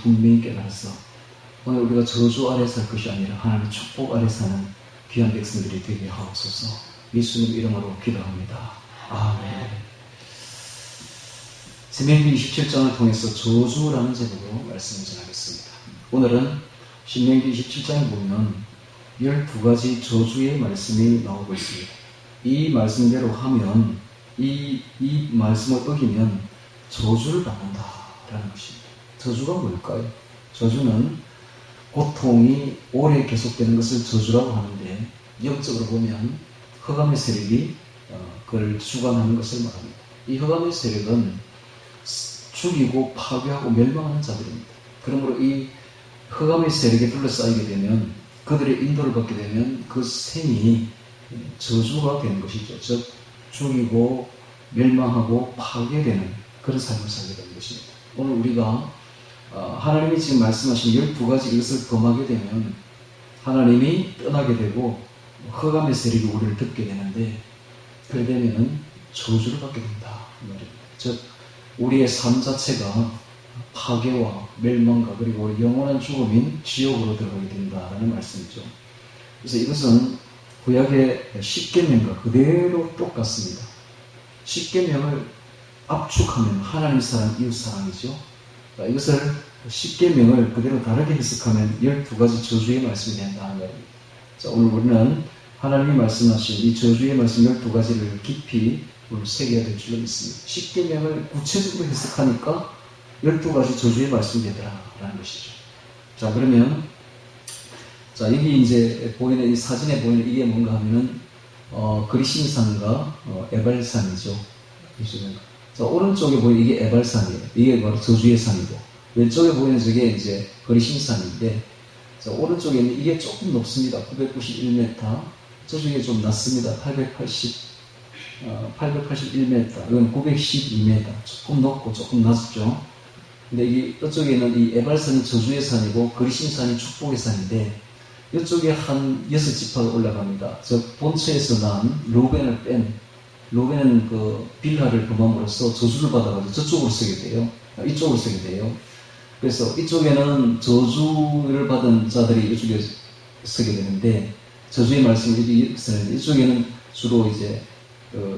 분명히 깨달아서 오늘 우리가 저주 아래 살 것이 아니라 하나님의 축복 아래 사는 귀한 백성들이 되게 하옵소서. 예수님 이름으로 기도합니다. 아멘. 신명기 27장을 통해서 저주라는 제목으로 말씀을 전하겠습니다. 오늘은 신명기 27장에 보면 12가지 저주의 말씀이 나오고 있습니다. 이 말씀대로 하면 이 말씀을 어기면 저주를 받는다라는 것입니다. 저주가 뭘까요? 저주는 고통이 오래 계속되는 것을 저주라고 하는데 영적으로 보면 흑암의 세력이 그를 주관하는 것을 말합니다. 이 흑암의 세력은 죽이고 파괴하고 멸망하는 자들입니다. 그러므로 이 흑암의 세력에 둘러싸이게 되면 그들의 인도를 받게 되면 그 생이 저주가 되는 것이죠. 즉 죽이고 멸망하고 파괴되는 그런 삶을 살게 되는 것입니다. 오늘 우리가 하나님이 지금 말씀하신 12가지 이것을 범하게 되면 하나님이 떠나게 되고 흑암의 세력이 우리를 덮게 되는데 그래 되면 저주를 받게 된다 이 말입니다. 즉 우리의 삶 자체가 파괴와 멸망과 그리고 우리 영원한 죽음인 지옥으로 들어가게 된다라는 말씀이죠. 그래서 이것은 구약의 십계명과 그대로 똑같습니다. 십계명을 압축하면 하나님 사랑, 이웃 사랑이죠. 이것을 십계명을 그대로 다르게 해석하면 12가지 저주의 말씀이 된다는 말입니다. 자, 오늘 우리는 하나님이 말씀하신 이 저주의 말씀 12가지를 깊이 오늘 새겨야 될 줄로 믿습니다. 십계명을 구체적으로 해석하니까 12가지 저주의 말씀이 되더라라는 것이죠. 자, 그러면 자, 여기 이제 보이는 이 사진에 보이는 이게 뭔가 하면은 그리심산과 에발산이죠. 자, 오른쪽에 보이는 이게 에발산이에요. 이게 바로 저주의 산이고 왼쪽에 보이는 저게 이제 그리심산인데 자, 오른쪽에 있는 이게 조금 높습니다. 991m. 저쪽에 좀 낮습니다. 881m. 이건 912m. 조금 높고 조금 낮죠. 근데 이쪽에 있는 이 에발산이 저주의 산이고 그리심산이 축복의 산인데 이쪽에 한 6지파가 올라갑니다. 즉 본처에서 난 루벤을 뺀 루벤은 그 빌하를 범함으로써 저주를 받아가지고 저쪽으로 쓰게 돼요. 이쪽으로 쓰게 돼요. 그래서 이쪽에는 저주를 받은 자들이 이쪽에 쓰게 되는데 저주의 말씀이 이쪽에는 주로 이제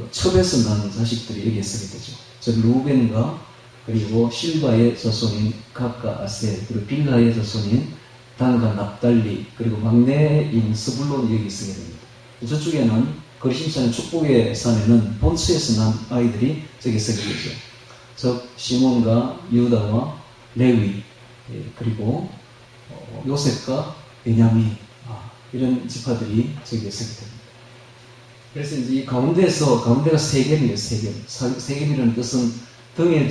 첩에서 난 자식들이 여기에 쓰게 되죠. 즉 루벤과 그리고 실바의 자손인 각과 아셀 그리고 빌하의 자손인 단과 납달리 그리고 막내인 스불론이 여기 쓰게 됩니다. 저쪽에는 그리심산의 축복의 산에는 본처에서 난 아이들이 저기 쓰게 되죠. 즉 시몬과 유다와 레위 그리고 요셉과 베냐민 이런 지파들이 저기에 쓰게 됩니다. 그래서 이제 이 가운데가 세겜이에요. 세겜이라는 뜻은 등에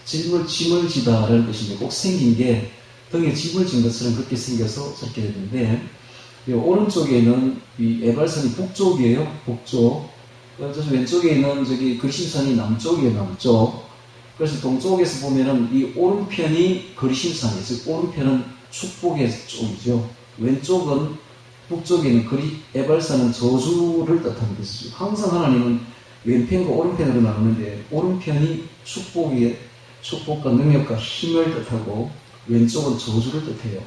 짐을 지다라는 뜻인데 꼭 생긴 게 등에 짐을 진 것처럼 그렇게 생겨서 저렇게 되는데 오른쪽에는 이 에발산이 북쪽이에요. 북쪽. 그래서 왼쪽에 있는 저기 그리심산이 남쪽이에요. 남쪽. 그래서 동쪽에서 보면은 이 오른편이 그리심산이에요. 즉 오른편은 축복의 쪽이죠. 왼쪽은 북쪽에 있는 에발산은 저주를 뜻하는 것이죠. 항상 하나님은 왼편과 오른편으로 나누는데 오른편이 축복과 능력과 힘을 뜻하고 왼쪽은 저주를 뜻해요.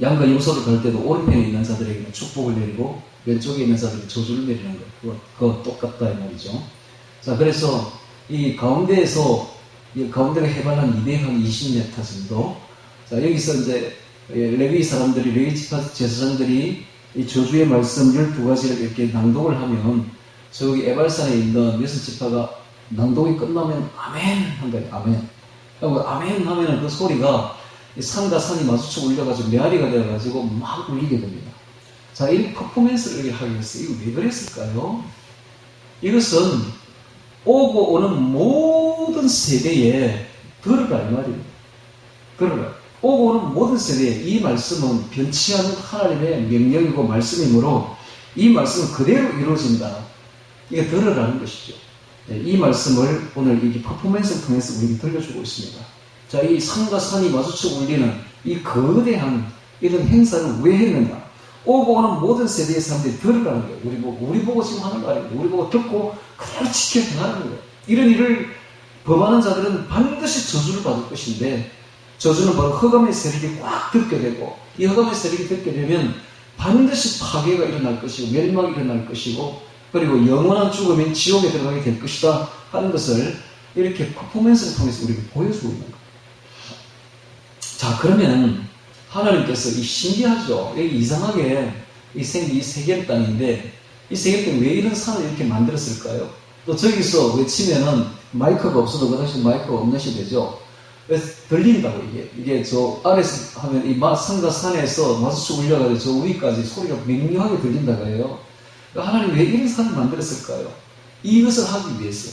양과 염소를 갈 때도 오른편에 있는 자들에게는 축복을 내리고 왼쪽에 있는 자들에게 저주를 내리는 것. 그거 똑같다 이 말이죠. 자, 그래서 이 가운데가 해발 한 220m 정도. 자, 여기서 이제 레위 사람들이, 레위 지파 제사장들이 이 저주의 말씀 12가지를 이렇게 낭독을 하면 저기 에발산에 있는 6지파가 낭독이 끝나면 아멘 한거예요. 아멘. 아멘 하면은 그 소리가 산과 산이 마주쳐 울려가지고 메아리가 되어가지고 막 울리게 됩니다. 자, 이 퍼포먼스를 하기 위해서 이거 왜 그랬을까요? 이것은 오고 오는 모든 세대에 들으라 이 말입니다. 들으라. 오고 오는 모든 세대에 이 말씀은 변치 않는 하나님의 명령이고 말씀이므로 이 말씀은 그대로 이루어진다. 이게 들으라는 것이죠. 이 말씀을 오늘 이 퍼포먼스를 통해서 우리에게 들려주고 있습니다. 자, 이 산과 산이 마주쳐 울리는 이 거대한 이런 행사를 왜 했는가? 오고 오는 모든 세대의 사람들이 들으라는 거예요. 우리 보고 지금 하는 말입니다. 우리 보고 듣고 그대로 지켜 행하는 거예요. 이런 일을 범하는 자들은 반드시 저주를 받을 것인데 저주는 바로 흑암의 세력이 꽉 덮게 되고, 이 흑암의 세력이 덮게 되면 반드시 파괴가 일어날 것이고 멸망이 일어날 것이고, 그리고 영원한 죽음인 지옥에 들어가게 될 것이다 하는 것을 이렇게 퍼포먼스를 통해서 우리에게 보여주고 있는 거예요. 자, 그러면 하나님께서 이 신기하죠? 여기 이상하게 이 세겜 땅인데, 이 세겜 땅에 왜 이런 산을 이렇게 만들었을까요? 또 저기서 외치면은 마이크가 없어도 그 당시 마이크가 없는 시대죠. 그래서 들린다고, 이게 저 아래서 하면 이 산과 산에서 마수치 울려가지고 저 위까지 소리가 명료하게 들린다고 해요. 하나님 왜 이런 산을 만들었을까요? 이것을 하기 위해서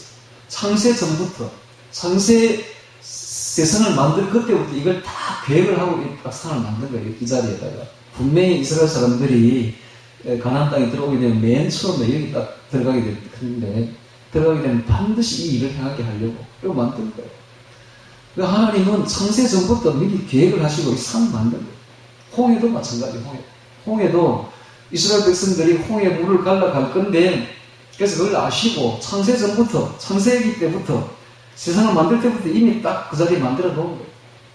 창세 전부터, 창세 세상을 만들 그때부터 이걸 다 계획을 하고 이 산을 만든 거예요. 이 자리에다가. 분명히 이스라엘 사람들이 가나안 땅에 들어오게 되면 맨 처음에 여기 딱 들어가게 되는데, 들어가게 되면 반드시 이 일을 행하게 하려고 그리고 만든 거예요. 그러니까 하나님은 창세 전부터 미리 계획을 하시고 이 산을 만든 거예요. 홍해도 마찬가지. 홍해도 이스라엘 백성들이 홍해 물을 갈라갈 건데, 그래서 그걸 아시고 창세 전부터, 창세기 때부터, 세상을 만들 때부터 이미 딱 그 자리에 만들어 놓은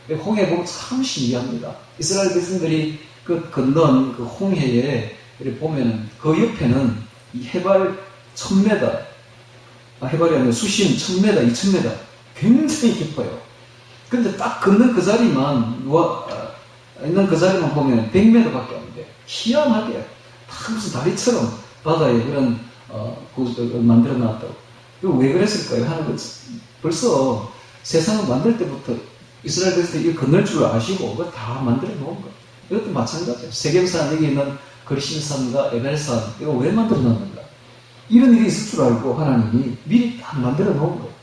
거예요. 홍해 보면 참 신기합니다. 이스라엘 백성들이 그 건넌 그 홍해에 이렇게 보면은 그 옆에는 이 해발 1000m, 해발이 아니라 수심 1000m, 2000m, 굉장히 깊어요. 근데 딱 건넌 그 자리만, 있는 그 자리만 보면 100m밖에 안 돼요. 희한하게. 다 무슨 다리처럼 바다에 그런, 만들어 놨다고. 이거 왜 그랬을까요? 하는 벌써 세상을 만들 때부터 이스라엘 백성들이 이걸 건널 줄 아시고 그걸 다 만들어 놓은 거예요. 이것도 마찬가지예요. 세겜산, 여기 있는 거리신산과 에벨산, 이거 왜 만들어 놨는가? 이런 일이 있을 줄 알고 하나님이 미리 다 만들어 놓은 거예요.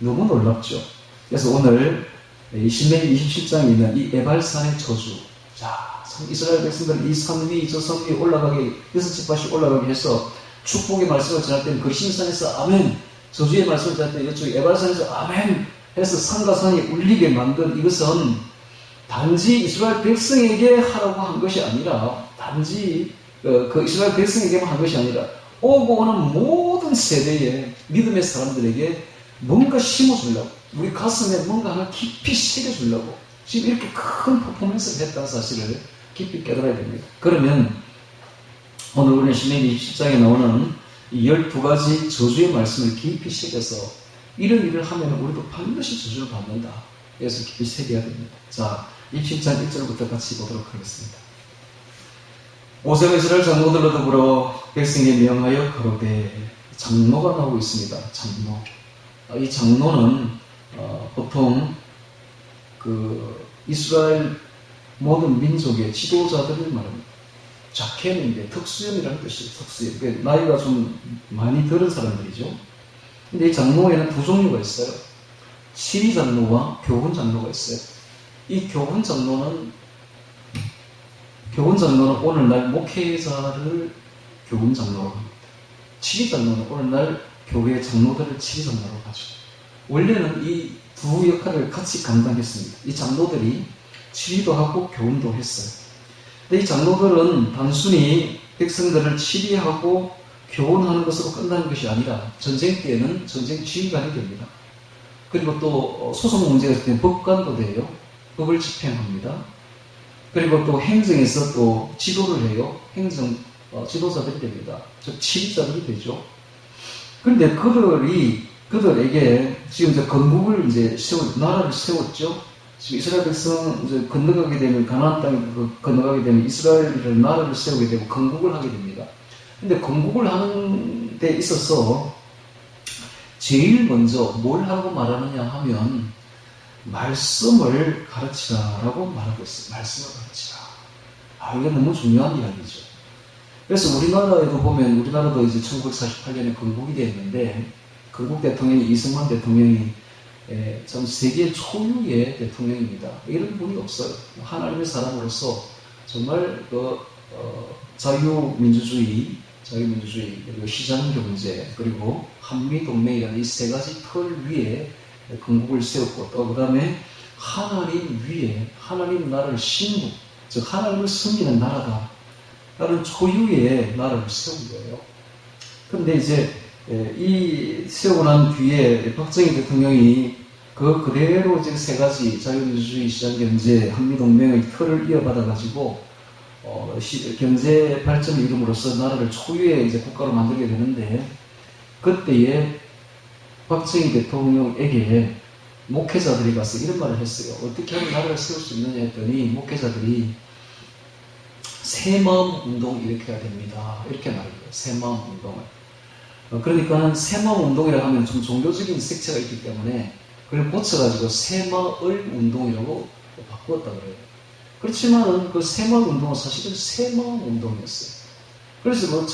너무 놀랍죠? 그래서 오늘 신명기 27장에 있는 이 에발산의 저주. 자, 이스라엘 백성들 이 산 위, 저 산 위에 올라가게, 6지파씩 올라가게 해서 축복의 말씀을 전할 때는 거리신산에서 아멘, 저주의 말씀을 전할 때 이쪽 에발산에서 아멘 해서 산과 산이 울리게 만든 이것은 단지 이스라엘 백성에게 하라고 한 것이 아니라, 단지 그 이스라엘 백성에게만 한 것이 아니라 오고 오는 모든 세대의 믿음의 사람들에게 뭔가 심어주려고, 우리 가슴에 뭔가 하나 깊이 새겨주려고 지금 이렇게 큰 퍼포먼스를 했다는 사실을 깊이 깨달아야 됩니다. 그러면 오늘 우리는 신명기 20장에 나오는 이 12가지 저주의 말씀을 깊이 새겨서 이런 일을 하면 우리도 반드시 저주를 받는다. 그래서 깊이 새겨야 됩니다. 자, 27장 1절부터 같이 보도록 하겠습니다. 모세가 이스라엘 장로들로 더불어 백성에 명하여 가로되, 장로가 나오고 있습니다. 장로. 이 장로는 보통 그 이스라엘 모든 민족의 지도자들을 말합니다. 자케인데 특수연이라는 뜻이에요. 특수연. 나이가 좀 많이 들은 사람들이죠. 근데 이 장로에는 두 종류가 있어요. 시리 장로와 교훈 장로가 있어요. 이 교훈 장로는 오늘날 목회자를 교훈 장로로 합니다. 시리 장로는 오늘날 교회 장로들을 시리 장로로 하죠. 원래는 이 두 역할을 같이 감당했습니다. 이 장로들이 치리도 하고 교훈도 했어요. 근데 이 장로들은 단순히 백성들을 치리하고 교훈하는 것으로 끝나는 것이 아니라 전쟁 때에는 전쟁 지휘관이 됩니다. 그리고 또 소송 문제가 있을 때는 법관도 돼요. 법을 집행합니다. 그리고 또 행정에서 또 지도를 해요. 행정 지도자들이 됩니다. 즉 치리자들이 되죠. 그런데 그들에게 지금 이제 건국을 이제 나라를 세웠죠. 지금 이스라엘 백성 이제 건너가게 되면 가나안 땅에 건너가게 되면 이스라엘을 나라를 세우게 되고 건국을 하게 됩니다. 근데 건국을 하는 데 있어서 제일 먼저 뭘 하고 말하느냐 하면 말씀을 가르치라라고 말하고 있어요. 말씀을 가르치라. 이게 너무 중요한 이야기죠. 그래서 우리나라에도 보면, 우리나라도 이제 1948년에 건국이 됐는데, 건국 대통령이 이승만 대통령이 전 세계 초유의 대통령입니다. 이런 분이 없어요. 하나님의 사람으로서 정말 자유민주주의, 그리고 시장경제, 그리고 한미동맹이라는 이 세 가지 틀 위에 건국을 세웠고, 또 그 다음에 하나님 위에, 하나님 나라를 신국, 즉 하나님을 섬기는 나라다 라는 초유의 나라를 세운 거예요. 그런데 이제 이 세우고 난 뒤에 박정희 대통령이 그 그대로 이제 세 가지 자유민주주의 시장경제 한미동맹의 틀을 이어받아가지고 경제 발전을 이룸으로써 나라를 초유의 이제 국가로 만들게 되는데, 그때에 박정희 대통령에게 목회자들이 가서 이런 말을 했어요. 어떻게 하면 나라를 세울 수 있느냐 했더니 목회자들이 새마음 운동 일으켜야 됩니다. 이렇게 말해요. 새마음 운동을. 그러니까는 새마음 운동이라고 하면 좀 종교적인 색채가 있기 때문에 그걸 고쳐가지고 새마을 운동이라고 바꾸었다 그래요. 그렇지만은 그 새마을 운동은 사실은 새마음 운동이었어요. 그래서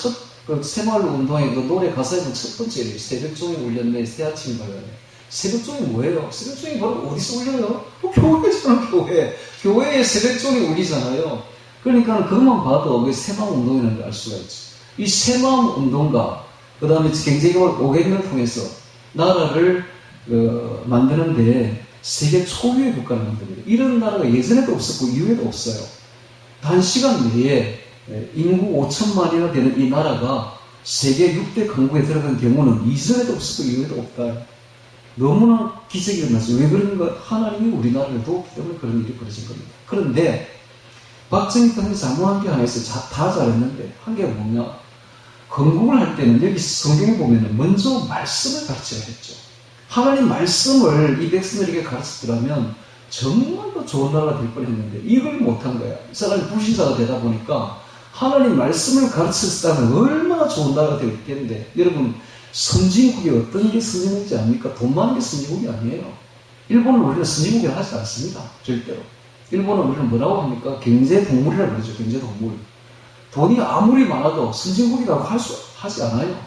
그 새마을 운동의 그 노래 가사에 보면 첫 번째로 새벽종이 울렸네, 새아침이 밝았네. 새벽종이 뭐예요? 새벽종이 바로 어디서 울려요? 교회잖아, 교회. 교회에 새벽종이 울리잖아요. 그러니까 그것만 봐도 새마음 운동이라는 걸 알 수가 있죠. 이 새마음 운동과 그 다음에 경제개발 5개년을 통해서 나라를 만드는데 세계 초유의 국가를 만듭니다. 이런 나라가 예전에도 없었고 이후에도 없어요. 단시간 내에 인구 5천만이나 되는 이 나라가 세계 6대 강국에 들어간 경우는 이전에도 없었고 이후에도 없다. 너무나 기적이 일어났어요. 왜 그런가? 하나님이 우리나라를 도왔기 때문에 그런 일이 벌어진 겁니다. 그런데 박정희 대통령이 잘못한 게 하나 있어요. 다 잘했는데 한 게 뭐냐? 건국을 할 때는 여기 성경에 보면 먼저 말씀을 가르쳐야 했죠. 하나님 말씀을 이 백성들에게 가르쳤더라면 정말로 좋은 나라가 될 뻔했는데 이걸 못한 거야. 이 사람이 불신자가 되다 보니까 하나님 말씀을 가르쳤다면 얼마나 좋은 나라가 되겠는데, 여러분 선진국이 어떤 게 선진국인지 압니까? 돈 많은 게 선진국이 아니에요. 일본은 우리는 선진국이라 하지 않습니다. 절대로. 일본은 우리는 뭐라고 합니까? 경제동물이라고 그러죠. 경제동물. 돈이 아무리 많아도 선진국이라고 하지 않아요.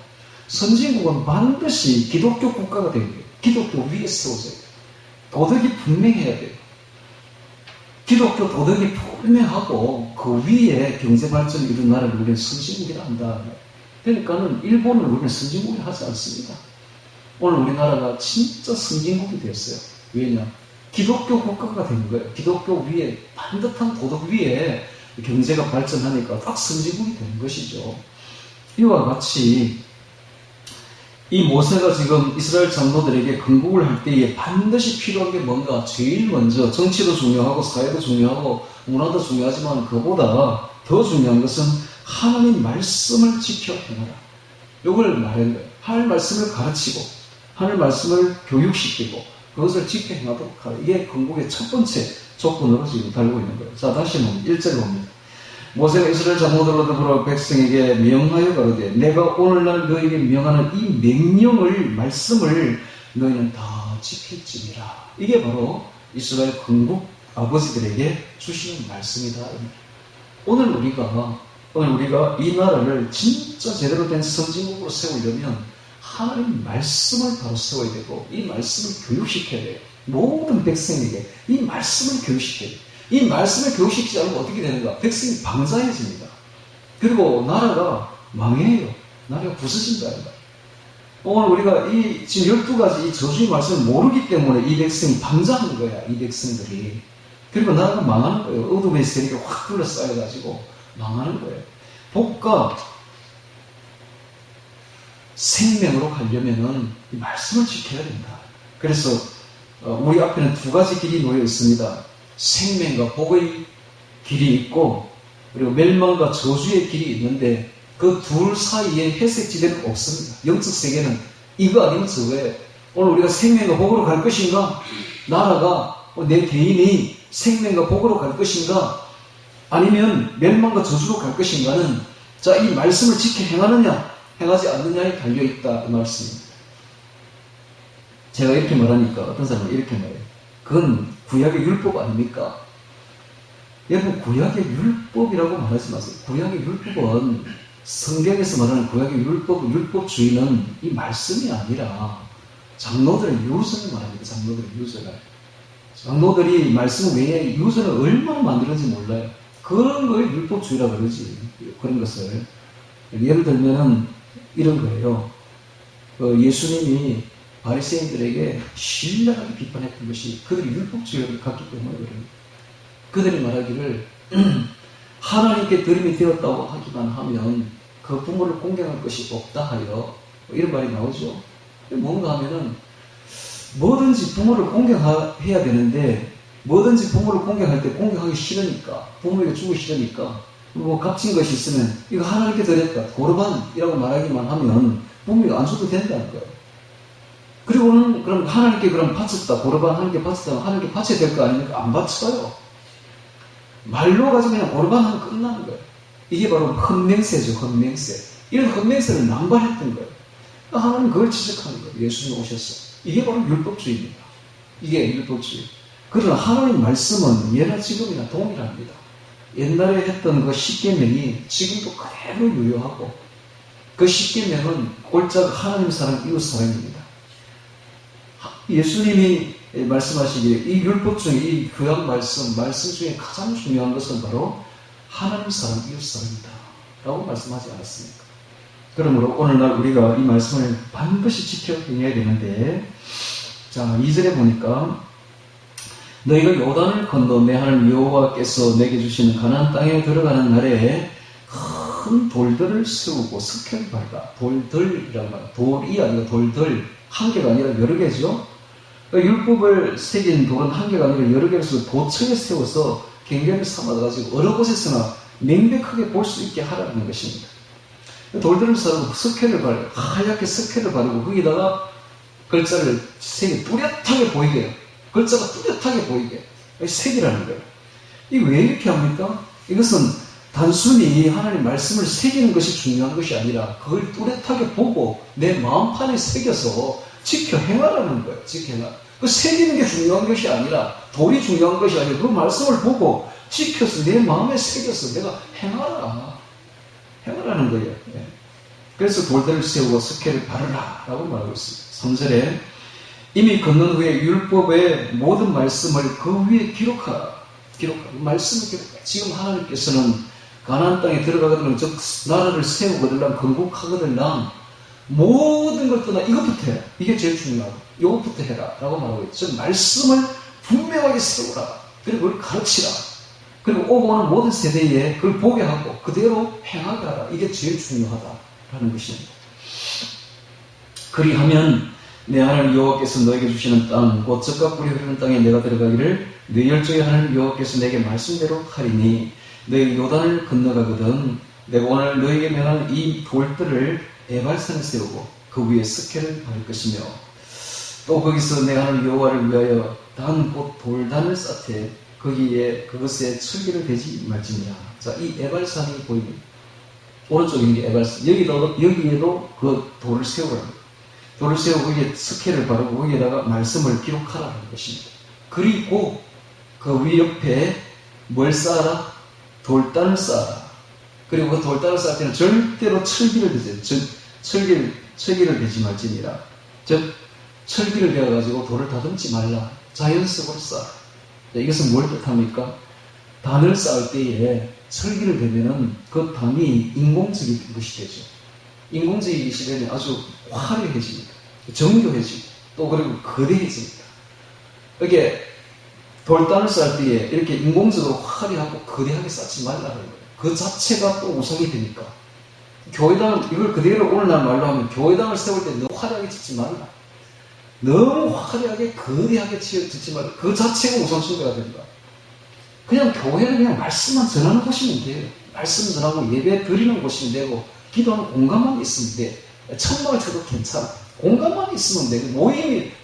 선진국은 반드시 기독교 국가가 되는 거예요. 기독교 위에 세워져야 돼요. 도덕이 분명해야 돼요. 기독교 도덕이 분명하고 그 위에 경제발전을 이룬 나라를 우리는 선진국이라 한다. 그러니까는 일본을 우리는 선진국이라 하지 않습니다. 오늘 우리나라가 진짜 선진국이 되었어요. 왜냐? 기독교 국가가 된 거예요. 기독교 위에, 반듯한 도덕 위에 경제가 발전하니까 딱 선진국이 되는 것이죠. 이와 같이 이 모세가 지금 이스라엘 장로들에게 건국을 할 때에 반드시 필요한 게 뭔가? 제일 먼저 정치도 중요하고 사회도 중요하고 문화도 중요하지만 그보다 더 중요한 것은 하나님 말씀을 지켜 행하라. 이걸 말한 거예요. 하나님 말씀을 가르치고 하나님 말씀을 교육시키고 그것을 지켜 행하도록 하라. 이게 건국의 첫 번째 조건으로 지금 달고 있는 거예요. 자, 다시 한번 1절을 봅니다. 모세가 이스라엘 장로들로 더불어 백성에게 명하여 가로되 내가 오늘날 너에게 명하는 이 명령을 말씀을 너희는 다 지킬지니라. 이게 바로 이스라엘 건국 아버지들에게 주시는 말씀이다. 오늘 우리가 이 나라를 진짜 제대로 된 선진국으로 세우려면 하나님 말씀을 바로 세워야 되고 이 말씀을 교육시켜야 돼요. 모든 백성에게 이 말씀을 교육시켜야 돼요. 이 말씀을 교육시키지 않으면 어떻게 되는가? 백성이 방자해집니다. 그리고 나라가 망해요. 나라가 부서진다. 오늘 우리가 지금 12가지 이 저주의 말씀을 모르기 때문에 이 백성이 방자한 거야. 이 백성들이. 그리고 나라가 망하는 거예요. 어둠의 세력이 확 둘러싸여가지고 망하는 거예요. 복과 생명으로 가려면은 이 말씀을 지켜야 된다. 그래서 우리 앞에는 2가지 길이 놓여 있습니다. 생명과 복의 길이 있고 그리고 멸망과 저주의 길이 있는데 그 둘 사이에 회색지대는 없습니다. 영적 세계는 이거 아니면 저거예요. 오늘 우리가 생명과 복으로 갈 것인가? 나라가 내 개인이 생명과 복으로 갈 것인가? 아니면 멸망과 저주로 갈 것인가는 자, 이 말씀을 지켜 행하느냐 행하지 않느냐에 달려있다 이 말씀입니다. 제가 이렇게 말하니까 어떤 사람은 이렇게 말해요. 그건 구약의 율법 아닙니까? 여러분 구약의 율법이라고 말하지 마세요. 구약의 율법은 성경에서 말하는 구약의 율법주의는 이 말씀이 아니라 장로들의 유전을 말합니다. 장로들의 유전을. 장로들이 말씀을 왜 유전을 얼마나 만들었는지 몰라요. 그런 걸 율법주의라고 그러지. 그런 것을. 예를 들면은 이런 거예요. 예수님이 바리새인들에게 신랄하게 비판했던 것이 그들이 율법주의를 갖기 때문에 그래요. 그들이 말하기를 하나님께 들음이 되었다고 하기만 하면 그 부모를 공경할 것이 없다 하여 이런 말이 나오죠. 뭔가 하면은 뭐든지 부모를 공경해야 되는데 뭐든지 부모를 공경할 때 공경하기 싫으니까 부모에게 주고 싫으니까 뭐 값진 것이 있으면 이거 하나님께 드렸다 고르반이라고 말하기만 하면 부모에게 안 줘도 된다는 거예요. 그리고는 그럼 하나님께 그럼 바쳤다 고르반 하나님께 바쳤다 하나님께 바쳐야 될 거 아닙니까? 안 바쳐요. 말로 가지고 그냥 고르반 하면 끝나는 거예요. 이게 바로 헛맹세죠. 헛맹세. 이런 헛맹세를 남발했던 거예요. 하나님 그걸 지적하는 거예요. 예수님 오셔서. 이게 바로 율법주의입니다. 이게 율법주의. 그러나 하나님 말씀은 예나 지금이나 동일합니다. 옛날에 했던 그 십계명이 지금도 그대로 유효하고 그 십계명은 꼴짝 하나님 사랑, 이웃 사랑입니다. 예수님이 말씀하시기에 이 율법 중에 이 구약 말씀 중에 가장 중요한 것은 바로 하나님 사랑, 이웃 사랑이다 라고 말씀하지 않았습니까? 그러므로 오늘날 우리가 이 말씀을 반드시 지켜 행해야 되는데, 자 2절에 보니까 너희가 요단을 건너 내 하나님 여호와께서 내게 주시는 가나안 땅에 들어가는 날에 큰 돌들을 세우고 석회를 밟아. 돌들이라고 말합니다. 돌이 아니라 돌들. 한 개가 아니라 여러 개죠. 율법을 새긴 돌은 한 개가 아니라 여러 개를 써서 도청에 세워서 경계를 삼아가지고 어느 곳에서나 명백하게 볼 수 있게 하라는 것입니다. 돌들을 쌓고 석회를 바르고 하얗게 석회를 바르고 거기다가 글자를 색이 뚜렷하게 보이게 해요. 글자가 뚜렷하게 보이게 색이라는 거예요. 이게 왜 이렇게 합니까? 이것은 단순히 하나님 말씀을 새기는 것이 중요한 것이 아니라 그걸 뚜렷하게 보고 내 마음판에 새겨서 지켜 행하라는 거예요. 지켜 행하. 그 새기는 게 중요한 것이 아니라 돌이 중요한 것이 아니라 그 말씀을 보고 지켜서 내 마음에 새겨서 내가 행하라는 거예요. 그래서 돌들을 세우고 석회를 바르라 라고 말하고 있습니다. 3절에 이미 걷는 후에 율법의 모든 말씀을 그 위에 기록하라. 말씀을 기록하라. 지금 하나님께서는 가나안 땅에 들어가거든, 즉 나라를 세우거든, 건국하거든, 모든 걸 떠나 이것부터 해라. 이게 제일 중요하고 이것부터 해라 라고 말하고 있죠. 말씀을 분명하게 세우라. 그리고 그걸 가르치라. 그리고 오고 오는 모든 세대에 그걸 보게 하고 그대로 행하게 하라. 이게 제일 중요하다라는 것입니다. 그리하면 내 하나님 여호와께서 너에게 주시는 땅, 곧 젖과 꿀이 흐르는 땅에 내가 들어가기를 네 열조의 하나님 여호와께서 내게 말씀대로 하리니 너희 요단을 건너가거든 내가 오늘 너에게 명한 이 돌들을 에발산에 세우고 그 위에 석회를 바를 것이며 또 거기서 내 하나님 여호와를 위하여 단 곧 돌단을 쌓되 거기에 그것에 철기를 대지 말지니라. 자, 이 에발산이 보입니다. 오른쪽에 있는 게 에발산. 여기에도 그 돌을 세우라는 돌을 세우고 거기에 석회를 바르고 거기에다가 말씀을 기록하라는 것입니다. 그리고 그 위 옆에 뭘 쌓아라? 돌단을 쌓아라. 그리고 그 돌단을 쌓을 때는 절대로 철기를 대지, 철기를 대지 말지니라. 즉 철기를 대어가지고 돌을 다듬지 말라. 자연석으로 쌓아라. 이것은 뭘 뜻합니까? 단을 쌓을 때에 철기를 대면은 그 단이 인공적인 것이 되죠. 인공적인 것이 되면 아주 화려해집니다. 정교해지고 또 그리고 거대해집니다. 이렇게 돌단을 쌓을 때에 이렇게 인공적으로 화려하고 거대하게 쌓지 말라는 거예요. 그 자체가 또 우상이 되니까. 교회당, 이걸 그대로 오늘날 말로 하면 교회당을 세울 때 너무 화려하게 짓지 말라. 너무 화려하게 거대하게 짓지 말라. 그 자체가 우상숭배가 된다. 그냥 교회는 그냥 말씀만 전하는 곳이면 돼요. 말씀 전하고 예배 드리는 곳이면 되고 기도하는 공간만 있으면 돼. 천막을 쳐도 괜찮아. 공간만 있으면 되고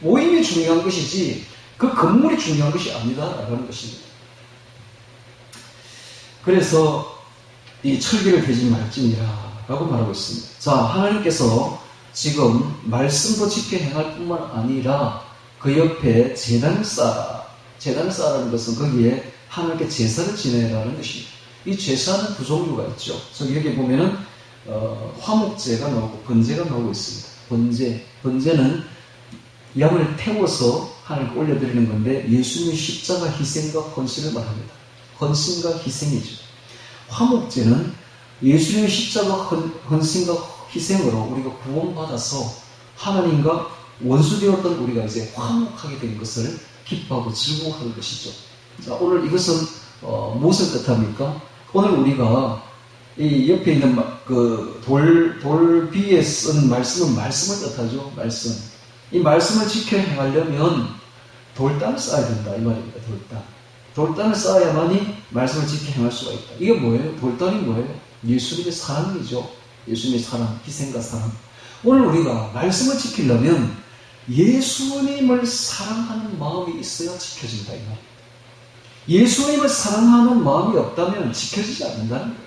모임이 중요한 것이지 그 건물이 중요한 것이 아니다라는 것입니다. 그래서 이 철기를 대지 말지니라 라고 말하고 있습니다. 자, 하나님께서 지금 말씀도 지켜 행할 뿐만 아니라 그 옆에 제단을 쌓아라. 제단을 쌓아라는 것은 거기에 하나님께 제사를 지내라는 것입니다. 이 제사는 두 종류가 있죠. 저기 여기 보면은 화목제가 나오고 번제가 나오고 있습니다. 번제는 양을 태워서 하나님께 올려드리는 건데 예수님의 십자가 희생과 헌신을 말합니다. 헌신과 희생이죠. 화목제는 예수님의 십자가 헌신과 희생으로 우리가 구원받아서 하나님과 원수되었던 우리가 이제 화목하게 된 것을 기뻐하고 즐거워하는 것이죠. 자, 오늘 이것은 무엇을 뜻합니까? 오늘 우리가 이 옆에 있는 그 돌 비에 쓴 말씀은 말씀을 뜻하죠. 말씀. 이 말씀을 지켜 행하려면 돌담을 쌓아야 된다 이 말입니다. 돌담을 쌓아야만이 말씀을 지켜 행할 수가 있다. 이게 뭐예요? 돌담이 뭐예요? 예수님의 사랑이죠. 예수님의 사랑, 희생과 사랑. 오늘 우리가 말씀을 지키려면 예수님을 사랑하는 마음이 있어야 지켜진다 이 말입니다. 예수님을 사랑하는 마음이 없다면 지켜지지 않는다는 거예요.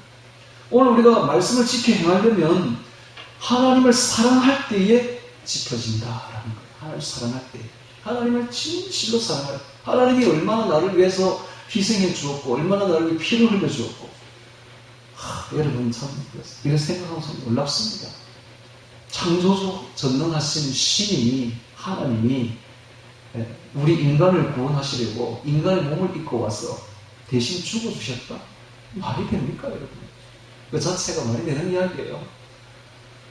오늘 우리가 말씀을 지켜 행하려면 하나님을 사랑할 때에 지켜진다라는 거예요. 하나님을 사랑할 때, 하나님을 진실로 사랑할 때, 하나님이 얼마나 나를 위해서 희생해 주었고 얼마나 나를 위해 피를 흘려 주었고, 여러분 참 이런 생각하면 참 놀랍습니다. 창조주 전능하신 신이, 하나님이 우리 인간을 구원하시려고 인간의 몸을 입고 와서 대신 죽어주셨다? 말이 됩니까 여러분? 그 자체가 말이 되는 이야기예요.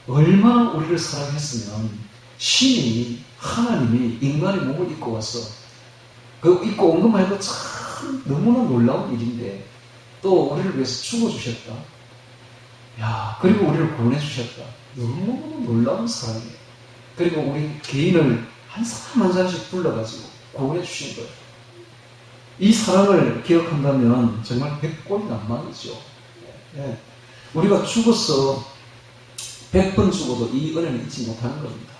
얼마나 우리를 사랑했으면 신이, 하나님이 인간의 몸을 입고 와서 그 입고 온 것만 해도 참 너무나 놀라운 일인데 또 우리를 위해서 죽어주셨다. 야, 그리고 우리를 구원해주셨다. 너무너무 놀라운 사랑이에요. 그리고 우리 개인을 한 사람 한 사람씩 불러가지고 구원해주신 거예요. 이 사랑을 기억한다면 정말 백골난만이죠. 네. 우리가 죽어서 100번 죽어도 이 은혜는 잊지 못하는 겁니다.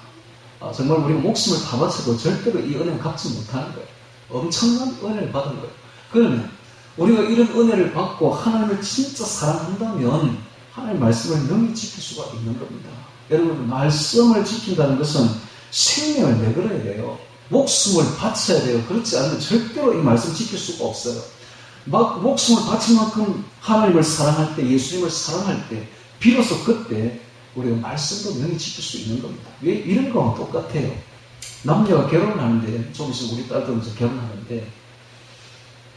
정말 우리가 목숨을 다 바쳐도 절대로 이 은혜는 갚지 못하는 거예요. 엄청난 은혜를 받은 거예요. 그러면 우리가 이런 은혜를 받고 하나님을 진짜 사랑한다면 하나님의 말씀을 능히 지킬 수가 있는 겁니다. 여러분, 말씀을 지킨다는 것은 생명을 내걸어야 돼요. 목숨을 바쳐야 돼요. 그렇지 않으면 절대로 이 말씀 지킬 수가 없어요. 목숨을 바친 만큼 하나님을 사랑할 때, 예수님을 사랑할 때, 비로소 그때 우리가 말씀도 능히 지킬 수 있는 겁니다. 왜? 이런 거랑 똑같아요. 남녀가 결혼하는데, 좀 있으면 우리 딸도 이제 결혼하는데,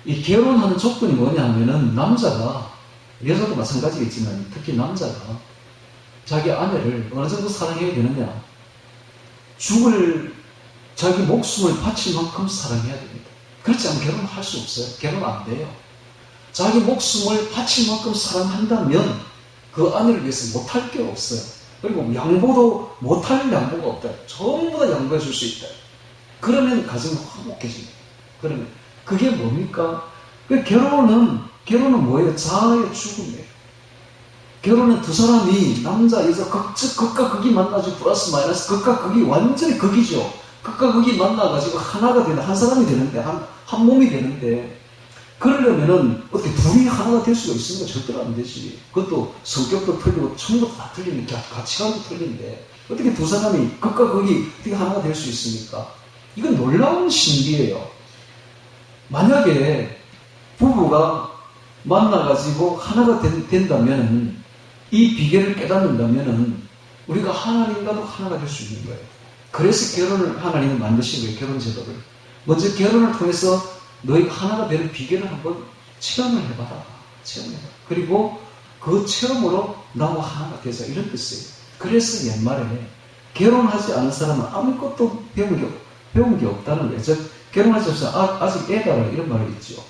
이 결혼하는 조건이 뭐냐 하면은 남자가, 여자도 마찬가지겠지만 특히 남자가 자기 아내를 어느 정도 사랑해야 되느냐, 죽을 자기 목숨을 바칠 만큼 사랑해야 됩니다. 그렇지 않으면 결혼을 할 수 없어요. 결혼 안 돼요. 자기 목숨을 바칠 만큼 사랑한다면 그 아내를 위해서 못할 게 없어요. 그리고 양보도 못할 양보가 없다. 전부 다 양보해 줄 수 있다. 그러면 가정이 화목해집니다. 그러면 그게 뭡니까? 결혼은 뭐예요? 자아의 죽음이에요. 결혼은 두 사람이 남자, 여자 극과 극이 만나죠. 플러스 마이너스 극과 극이 완전히 극이죠. 극과 극이 만나가지고 하나가 되는, 한 사람이 되는데, 한 몸이 되는데, 그러려면은 어떻게 둘이 하나가 될 수가 있습니까? 절대로 안 되지. 그것도 성격도 틀리고 전부 다 틀리는데, 가치관도 틀린데 어떻게 두 사람이 극과 극이 어떻게 하나가 될 수 있습니까? 이건 놀라운 신비예요. 만약에 부부가 만나가지고 하나가 된다면은, 이 비결을 깨닫는다면은 우리가 하나님과도 하나가 될 수 있는 거예요. 그래서 결혼을 하나님은 만드신 거예요. 결혼 제도를. 먼저 결혼을 통해서 너희가 하나가 되는 비결을 한번 체험을 해봐라. 그리고 그 체험으로 나와 하나가 되자. 이런 뜻이에요. 그래서 옛말에 결혼하지 않은 사람은 아무것도 배운 게 없다는 거예요. 즉, 결혼하지 않아서 아직 애다라 이런 말이 있죠.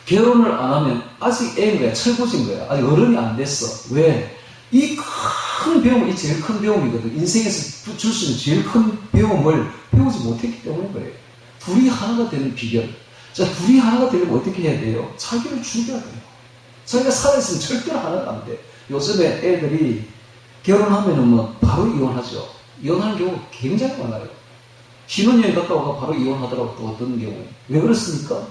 결혼을 안 하면 아직 애인 거야. 철부진 거야. 아직 어른이 안 됐어. 왜? 이 큰 배움이 제일 큰 배움이거든. 인생에서 줄 수 있는 제일 큰 배움을 배우지 못했기 때문인 거예요. 둘이 하나가 되는 비결. 자, 둘이 하나가 되려면 어떻게 해야 돼요? 자기를 죽여야 돼요. 자기가 살아있으면 절대로 하나가 안 돼. 요즘에 애들이 결혼하면은 뭐 바로 이혼하죠. 이혼하는 경우가 굉장히 많아요. 신혼여행 갔다 와가 바로 이혼하더라고. 또 어떤 경우에. 왜 그렇습니까?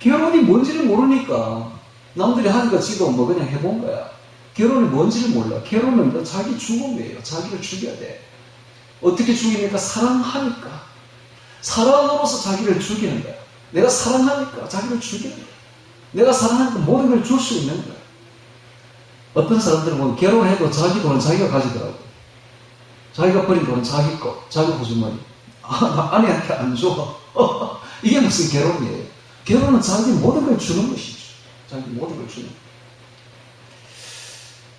결혼이 뭔지를 모르니까. 남들이 하니까 지도 뭐 그냥 해본 거야. 결혼이 뭔지를 몰라. 결혼은 자기 죽음이에요. 자기를 죽여야 돼. 어떻게 죽이니까? 사랑하니까. 사랑으로서 자기를 죽이는 거야. 내가 사랑하니까 자기를 죽이는 거야. 내가 사랑하니까 모든 걸 줄 수 있는 거야. 어떤 사람들은 뭐 결혼해도 자기 돈은 자기가 가지더라고. 자기가 버린 돈은 자기 거, 자기 호주머니. 나 아내한테 안 줘. 이게 무슨 결혼이에요? 결혼은 자기 모든 걸 주는 것이죠. 자기 모든 걸 주는 거예요.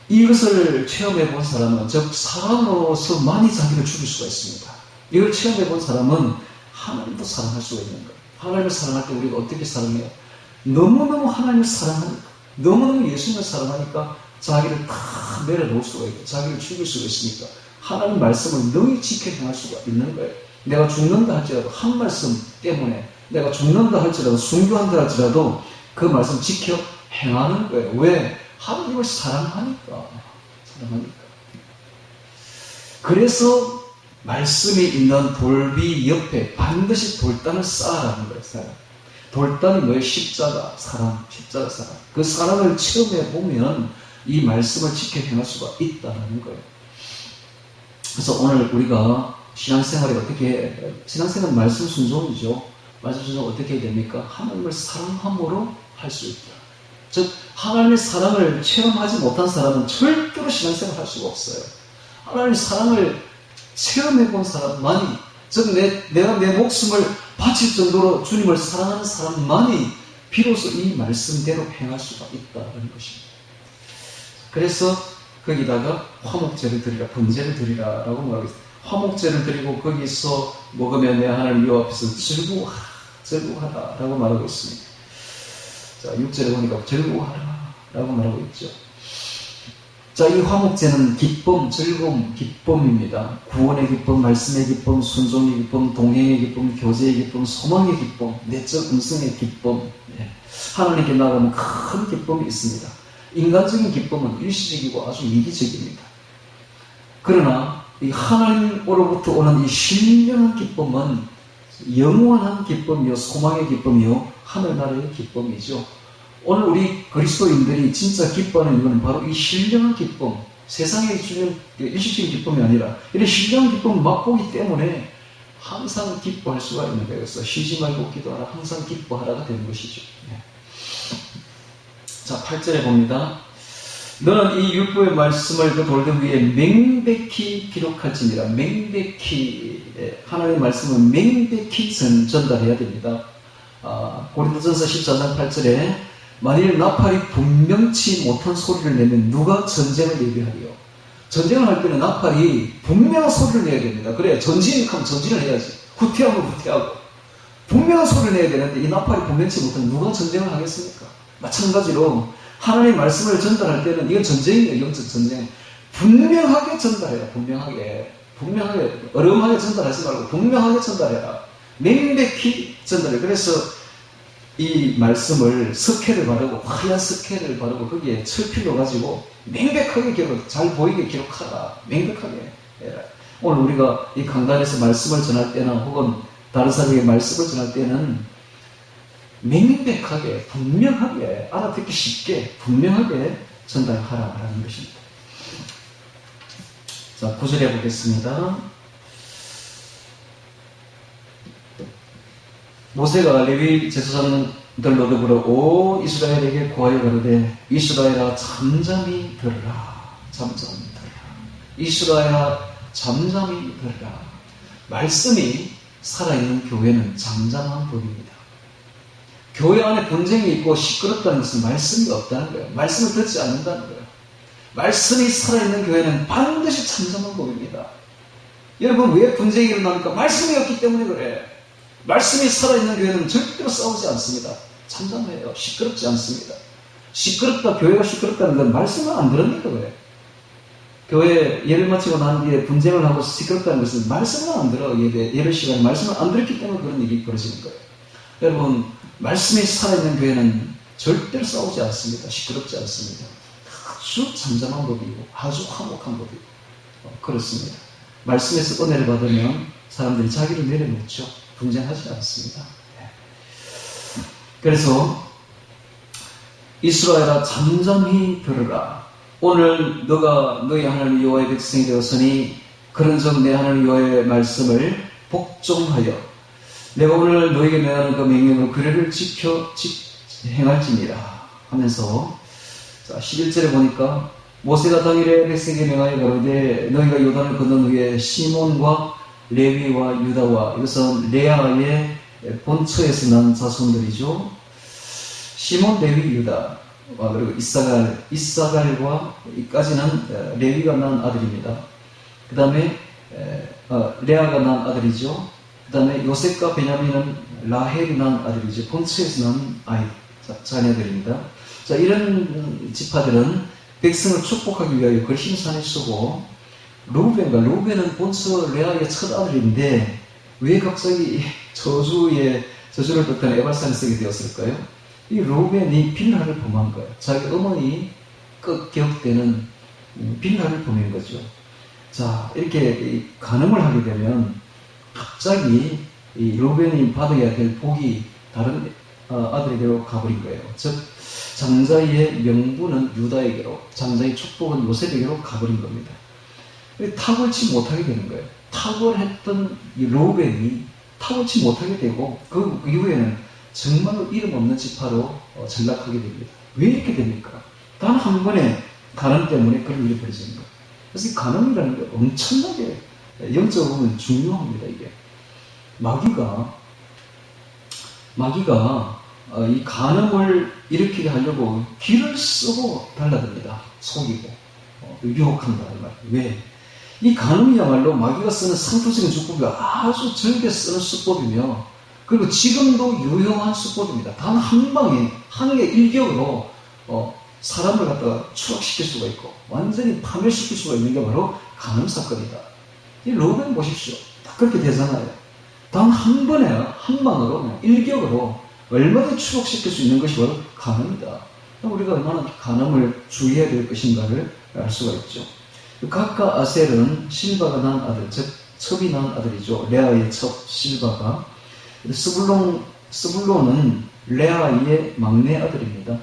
이것을 체험해 본 사람은, 즉 사랑으로서 많이 자기를 죽일 수가 있습니다. 이걸 체험해 본 사람은 하나님도 사랑할 수가 있는 거예요. 하나님을 사랑할 때 우리가 어떻게 사랑해요? 너무너무 하나님을 사랑하니까, 너무너무 예수님을 사랑하니까 자기를 다 내려놓을 수가 있고 자기를 죽일 수가 있으니까 하나님 말씀을 능히 지켜 행할 수가 있는 거예요. 내가 죽는다 할지라도 한 말씀 때문에, 내가 죽는다 할지라도, 순교한다 할지라도 그 말씀 지켜 행하는 거예요. 왜? 하나님을 사랑하니까. 그래서 말씀이 있는 돌비 옆에 반드시 돌단을 쌓아라는 거예요. 돌단이 뭐예요? 십자가, 사랑, 십자가, 사랑. 그 사랑을 체험해 보면 이 말씀을 지켜 행할 수가 있다는 거예요. 그래서 오늘 우리가 신앙생활이 신앙생활은 말씀 순종이죠. 말씀 순종 어떻게 해야 됩니까? 하나님을 사랑함으로 할 수 있다. 즉, 하나님의 사랑을 체험하지 못한 사람은 절대로 신앙생활 할 수가 없어요. 하나님의 사랑을 체험해 본 사람만이, 즉, 내가 내 목숨을 바칠 정도로 주님을 사랑하는 사람만이 비로소 이 말씀대로 행할 수가 있다는 것입니다. 그래서 거기다가 화목제를 드리라, 번제를 드리라 라고 말하고 있습니다. 화목제를 드리고 거기서 먹으면 내 하나님 여호와 앞에서 즐거워하라 라고 말하고 있습니다. 자, 6절에 보니까 즐거워하라 라고 말하고 있죠. 자, 이 화목제는 기쁨, 즐거움, 기쁨입니다. 구원의 기쁨, 말씀의 기쁨, 순종의 기쁨, 동행의 기쁨, 교제의 기쁨, 소망의 기쁨, 내적 음성의 기쁨. 하나님께 나가면 큰 기쁨이 있습니다. 인간적인 기쁨은 일시적이고 아주 이기적입니다. 그러나 이 하나님으로부터 오는 이 신령한 기쁨은 영원한 기쁨이요, 소망의 기쁨이요, 하늘나라의 기쁨이죠. 오늘 우리 그리스도인들이 진짜 기뻐하는 이유는 바로 이 신령한 기쁨, 세상에 주는 일시적인 기쁨이 아니라 이런 신령한 기쁨을 맛보기 때문에 항상 기뻐할 수가 있는 거예요. 그래서 쉬지 말고 기도하라, 항상 기뻐하라가 되는 것이죠. 자, 8절에 봅니다. 너는 이 율법의 말씀을 그 돌등 위에 맹백히 기록할지니라. 맹백히, 하나님의 말씀을 맹백히 전달해야 됩니다. 고린도전서 14장 8절에 만일 나팔이 분명치 못한 소리를 내면 누가 전쟁을 예비하리요? 전쟁을 할 때는 나팔이 분명한 소리를 내야 됩니다. 그래, 전진하면 전진을 해야지. 후퇴하면 후퇴하고. 분명한 소리를 내야 되는데 이 나팔이 분명치 못하면 누가 전쟁을 하겠습니까? 마찬가지로 하나님의 말씀을 전달할 때는 이건 전쟁이에요. 영적 전쟁. 분명하게 전달해라. 분명하게. 어려움하게 전달하지 말고 분명하게 전달해라. 명백히 전달해. 그래서 이 말씀을 석회를 바르고, 하얀 석회를 바르고 거기에 철필로 가지고 명백하게 기록, 잘 보이게 기록하라. 명백하게 해라. 오늘 우리가 이 강단에서 말씀을 전할 때나 혹은 다른 사람에게 말씀을 전할 때는 명백하게, 분명하게, 알아듣기 쉽게, 분명하게 전달하라는 것입니다. 자, 9절에 보겠습니다. 모세가 레위 제사장들로 더불어 오 이스라엘에게 고하여 가로되 이스라엘아 잠잠히 들으라. 잠잠히 들으라. 이스라엘아 잠잠히 들으라. 말씀이 살아있는 교회는 잠잠한 법입니다. 교회 안에 분쟁이 있고 시끄럽다는 것은 말씀이 없다는 거예요. 말씀을 듣지 않는다는 거예요. 말씀이 살아있는 교회는 반드시 잠잠한 법입니다. 여러분, 왜 분쟁이 일어납니까? 말씀이 없기 때문에 그래. 말씀이 살아있는 교회는 절대로 싸우지 않습니다. 잠잠해요. 시끄럽지 않습니다. 시끄럽다, 교회가 시끄럽다는 건 말씀을 안 들으니까 그래. 교회 예배 마치고 난 뒤에 분쟁을 하고 시끄럽다는 것은 말씀을 안 들어. 예배 시간에 말씀을 안 들었기 때문에 그런 일이 벌어지는 거예요. 여러분, 말씀이 살아있는 교회는 절대로 싸우지 않습니다. 시끄럽지 않습니다. 아주 잠잠한 법이고 아주 화목한 법이고 그렇습니다. 말씀에서 은혜를 받으면 사람들이 자기를 내려놓죠. 분쟁하지 않습니다. 그래서 이스라엘아 잠잠히 들으라. 오늘 너가 너희 하나님 여호와의 백성이 되었으니 그런즉 내 하나님 여호와의 말씀을 복종하여 내가 오늘 너에게 명하는 그 명령으로 그를 지켜 행할지니라 하면서, 자, 11절에 보니까 모세가 당일에 백성에게 명하여 가로되 너희가 요단을 건넌 후에 시몬과 레위와 유다와, 이것은 레아의 본처에서 난 자손들이죠. 시몬, 레위, 유다, 그리고 이사갈과 이까지는 레위가 난 아들입니다. 그 다음에 레아가 난 아들이죠. 그 다음에 요셉과 베냐민은 라헬이 난 아들이죠. 본처에서 난 자녀들입니다. 자, 이런 지파들은 백성을 축복하기 위하여 그 힘산에 쓰고 루벤은 본처 레아의 첫 아들인데 왜 갑자기 저주를 뜻하는 에발산을 쓰게 되었을까요? 이 루벤이 빌하를 범한 거예요. 자기 어머니 격되는 빌하를 범한 거죠. 자, 이렇게 간음을 하게 되면 갑자기 이 루벤이 받아야 될 복이 다른 아들에게로 가버린 거예요. 즉 장자의 명분은 유다에게로, 장자의 축복은 요셉에게로 가버린 겁니다. 탁월치 못하게 되는 거예요. 탁월했던 이 루벤이 탁월치 못하게 되고 그 이후에는 정말로 이름 없는 지파로 전락하게 됩니다. 왜 이렇게 됩니까? 단 한 번의 간음 때문에 그를 잃어버리는 거예요. 그래서 이 간음이라는 게 엄청나게 영적으로 보면 중요합니다. 이게 마귀가 이 간음을 일으키게 하려고 길을 쓰고 달라듭니다. 속이고 유혹한다 이 말이에요. 왜? 이 간음이야말로 마귀가 쓰는 상투적인 수법이 아주 절개 쓰는 수법이며, 그리고 지금도 유효한 수법입니다. 단 한 방에 한의 일격으로 사람을 갖다가 추락시킬 수가 있고 완전히 파멸시킬 수가 있는 게 바로 간음 사건이다. 이 루벤 보십시오. 딱 그렇게 되잖아요. 단 한 번에 한 방으로 일격으로 얼마든지 추락시킬 수 있는 것이 바로 간음이다. 우리가 얼마나 간음을 주의해야 될 것인가를 알 수가 있죠. 각과 아셀은 실바가 낳은 아들, 즉 첩이 낳은 아들이죠. 레아의 첩 실바가. 스불론은 레아의 막내 아들입니다.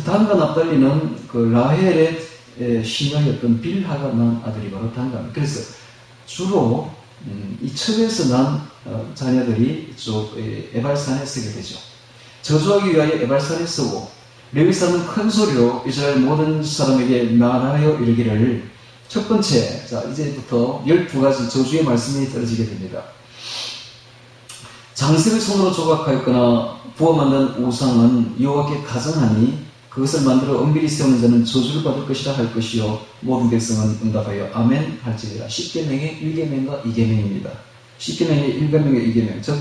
단과 납달리는 그 라헬의 시녀였던 빌하가 낳은 아들이 바로 단가입니다. 그래서 주로 이 첩에서 난 자녀들이 이쪽 에발산에 쓰게 되죠. 저주하기 위하여 에발산에 쓰고, 레위사는 큰 소리로 이스라엘 모든 사람에게 말하여 이르기를, 첫 번째, 자 이제부터 12가지 저주의 말씀이 떨어지게 됩니다. 장색을 손으로 조각하였거나 부어 만든 우상은 여호와께 가증하니 그것을 만들어 은밀히 세우는 자는 저주를 받을 것이라 할 것이요 모든 백성은 응답하여 아멘 할지니라. 10계명의 1계명과 2계명입니다. 10계명의 1계명의 2계명, 즉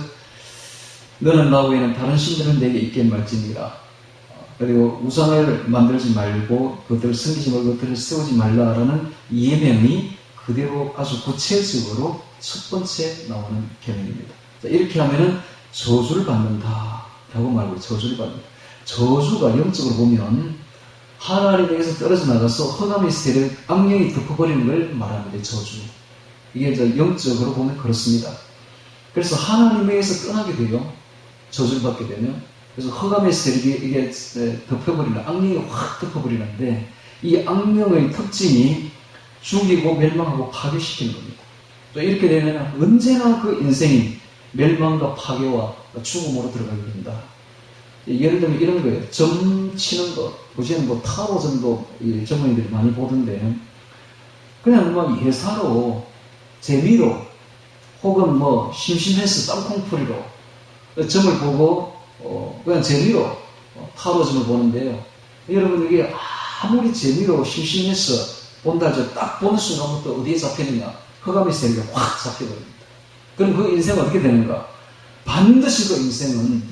너는 나 외에는 다른 신들은 내게 있게 말지니라. 그리고 우상을 만들지 말고 그것들을 섬기지 말고 그것들을 세우지 말라라는 예명이 그대로 아주 구체적으로 첫 번째 나오는 계명입니다. 이렇게 하면은 저주를 받는다 라고 말하고, 저주를 받는다. 저주가 영적으로 보면 하나님에게서 떨어져 나가서 허감의 세를 악령이 덮어버리는 걸 말합니다. 저주. 이게 영적으로 보면 그렇습니다. 그래서 하나님에게서 떠나게 돼요. 저주를 받게 되면. 그래서 허감의 세력이 이게 덮어버리는, 악령이 확 덮어버리는데, 이 악령의 특징이 죽이고 멸망하고 파괴시키는 겁니다. 또 이렇게 되면 언제나 그 인생이 멸망과 파괴와 죽음으로 들어가게 됩니다. 예를 들면 이런 거예요. 점 치는 거. 요새는 뭐 타로점도 전문인들이 많이 보던데, 그냥 막 예사로, 재미로, 혹은 뭐 심심해서 땅콩풀이로 점을 보고 그냥 재미로 타로점을 보는데요. 여러분 이게 아무리 재미로 심심해서 본다 해도 딱 보는 순간부터 어디에 잡히느냐? 허감의 세력이 확 잡혀버립니다. 그럼 그 인생은 어떻게 되는가? 반드시 그 인생은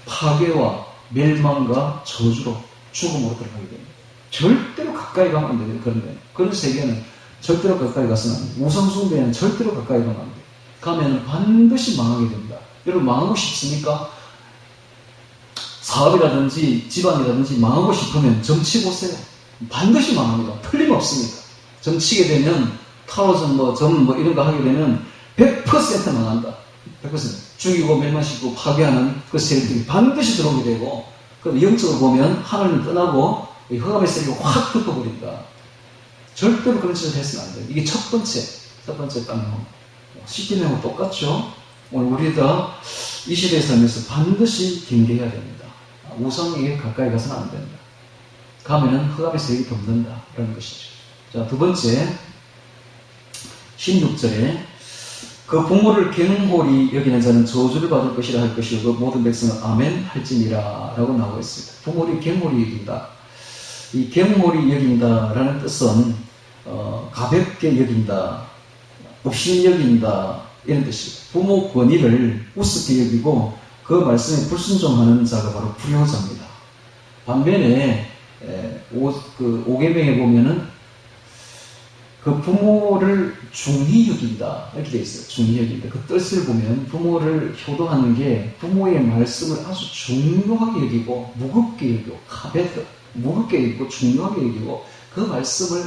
파괴와 멸망과 저주로, 죽음으로 들어가게 됩니다. 절대로 가까이 가면 안 돼요. 그런 세계는 절대로 가까이 가서는 안 돼요. 우상숭배는 절대로 가까이 가면 안 돼요. 가면 반드시 망하게 됩니다. 여러분 망하고 싶습니까? 사업이라든지 집안이라든지 망하고 싶으면 점치보세요. 반드시 망합니다. 틀림없습니다. 점치게 되면 타로점 점 이런 거 하게 되면 100% 망한다. 100%. 죽이고 멸망시키고 파괴하는 그 세력들이 반드시 들어오게 되고, 그 영적으로 보면 하나님을 떠나고 허감의 세력이 확 덮어버린다. 절대로 그런 짓을 해서는 안 돼요. 이게 첫 번째 땅. 십계명하고 똑같죠? 오늘 우리 다 이 시대에 살면서 반드시 경계해야 됩니다. 우상에게 가까이 가서는 안 된다. 가면은 허감의 세력이 덮는다. 라는 것이죠. 자, 두 번째, 16절에 그 부모를 경홀히 여기는 자는 저주를 받을 것이라 할 것이요 그 모든 백성은 아멘 할지니라 라고 나오고 있습니다. 부모를 경홀히 여긴다. 이 경홀히 여긴다라는 뜻은 가볍게 여긴다, 없이 여긴다 이런 뜻입니다. 부모 권위를 우습게 여기고 그 말씀에 불순종하는 자가 바로 불효자입니다. 반면에 5계명에 보면은 그 부모를 중히 여긴다. 이렇게 되어 있어요. 중히 여긴다. 그 뜻을 보면 부모를 효도하는 게 부모의 말씀을 아주 중요하게 여기고 무겁게 여기고 카베드 무겁게 여기고 중요하게 여기고 그 말씀을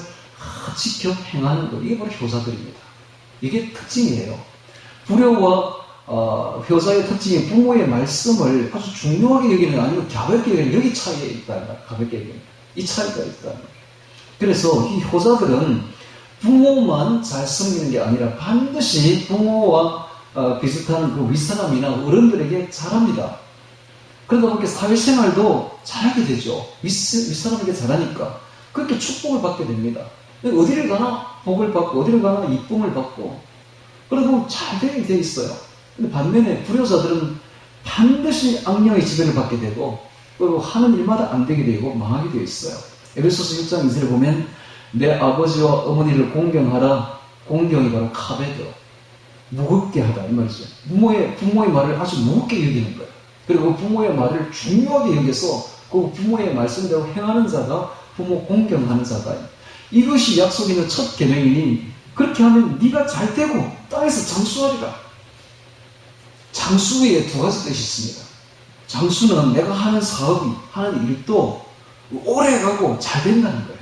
지켜 행하는 것. 이게 바로 효자들입니다. 이게 특징이에요. 불효와 효자의 특징이 부모의 말씀을 아주 중요하게 여기는 게 아니고 가볍게 여기는 여기 차이가 있다. 가볍게 여기는 이 차이가 있다. 그래서 이 효자들은 부모만 잘 섬기는 게 아니라 반드시 부모와 비슷한 그 윗사람이나 어른들에게 잘합니다. 그러다 보니까 사회생활도 잘하게 되죠. 윗사람에게 잘하니까 그렇게 축복을 받게 됩니다. 어디를 가나 복을 받고 어디를 가나 이쁨을 받고 그러다 보면 잘 되게 돼 있어요. 근데 반면에 불효자들은 반드시 악령의 지배를 받게 되고 그리고 하는 일마다 안 되게 되고 망하게 되어 있어요. 에베소서 6장 2절에 보면 내 아버지와 어머니를 공경하라. 공경이 바로 카베드. 무겁게 하다. 이 말이죠. 부모의 말을 아주 무겁게 여기는 거예요. 그리고 부모의 말을 중요하게 여겨서 그 부모의 말씀대로 행하는 자가 부모 공경하는 자다. 이것이 약속 있는 첫 계명이니 그렇게 하면 네가 잘 되고 땅에서 장수하리라. 장수에 두 가지 뜻이 있습니다. 장수는 내가 하는 사업이 하는 일도 오래 가고 잘 된다는 거예요.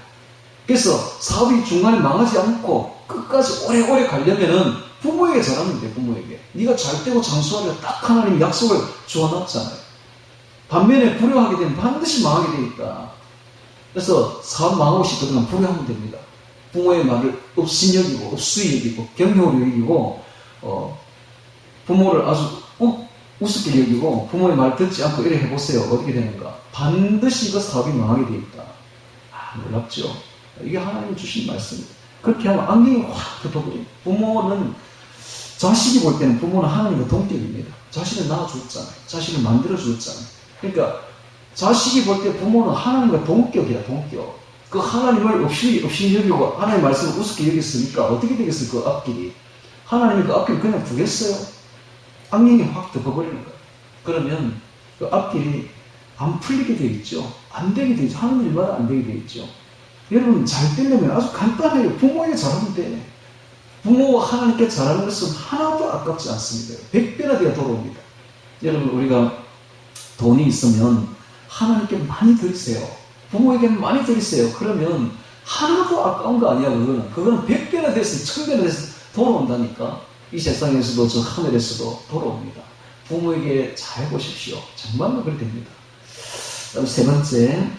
그래서 사업이 중간에 망하지 않고 끝까지 오래오래 가려면은 부모에게 잘하면 돼. 부모에게 네가 잘 되고 장수하리라 딱 하나님 약속을 주어놨잖아요. 반면에 불효하게 되면 반드시 망하게 돼 있다. 그래서 사업 망하고 싶거든 불효하면 됩니다. 부모의 말을 없인 여기고 없수히 여기고 경효로 여기고 부모를 아주 우습게 여기고 부모의 말 듣지 않고 이래 해보세요. 어떻게 되는가? 반드시 그 사업이 망하게 돼 있다. 놀랍죠? 이게 하나님 주신 말씀입니다. 그렇게 하면 악령이 확 덮어버립니다. 부모는 자식이 볼 때는 부모는 하나님과 동격입니다. 자신을 낳아주었잖아요. 자신을 만들어주었잖아요. 그러니까 자식이 볼 때 부모는 하나님과 동격이야. 동격. 그 하나님을 없이 여기고 하나님의 말씀을 우습게 여겼으니까 어떻게 되겠어요? 그 앞길이. 하나님이 그 앞길을 그냥 두겠어요? 악령이 확 덮어버리는 거예요. 그러면 그 앞길이 안 풀리게 되어 있죠. 안 되게 되어 있죠. 하는 일마다 안 되게 되어 있죠. 여러분 잘 되려면 아주 간단해요. 부모에게 잘하면 돼. 부모와 하나님께 잘하는 것은 하나도 아깝지 않습니다. 100배나 되어 돌아옵니다. 여러분 우리가 돈이 있으면 하나님께 많이 드리세요. 부모에게 많이 드리세요. 그러면 하나도 아까운 거 아니야. 그거는 100배나 됐으면 1000배나 됐으면 돌아온다니까. 이 세상에서도 저 하늘에서도 돌아옵니다. 부모에게 잘해보십시오. 정말로 그렇게 됩니다. 다음 세 번째,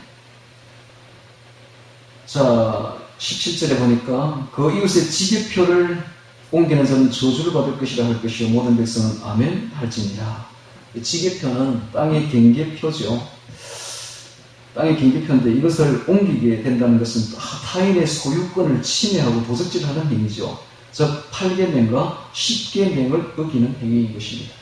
자 17절에 보니까 그 이웃의 지게표를 옮기는 자는 저주를 받을 것이라 할 것이요 모든 백성은 아멘 할지니라. 지게표는 땅의 경계표죠. 땅의 경계표인데 이것을 옮기게 된다는 것은 타인의 소유권을 침해하고 도적질하는 행위죠. 즉 8계명과 10계명을 어기는 행위인 것입니다.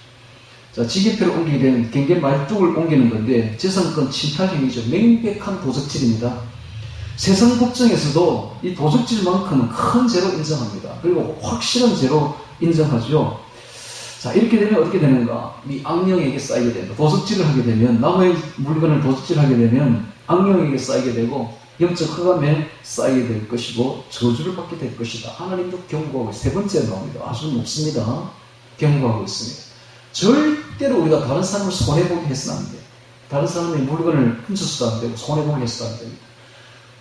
자, 지게표를 옮기게 되면 경계 말뚝을 옮기는 건데 재산권 침탈 행위죠. 명백한 도적질입니다. 세상 법정에서도 이 도적질만큼은 큰 죄로 인정합니다. 그리고 확실한 죄로 인정하죠. 자, 이렇게 되면 어떻게 되는가? 이 악령에게 쌓이게 된다. 도적질을 하게 되면, 남의 물건을 도적질하게 되면 악령에게 쌓이게 되고 영적 흑암에 쌓이게 될 것이고 저주를 받게 될 것이다. 하나님도 경고하고 세 번째 나옵니다. 아주 높습니다. 경고하고 있습니다. 절대로 우리가 다른 사람을 손해보게 해서는 안 돼요. 다른 사람의 물건을 훔쳐서도 안 되고 손해보게 해서도 안 됩니다.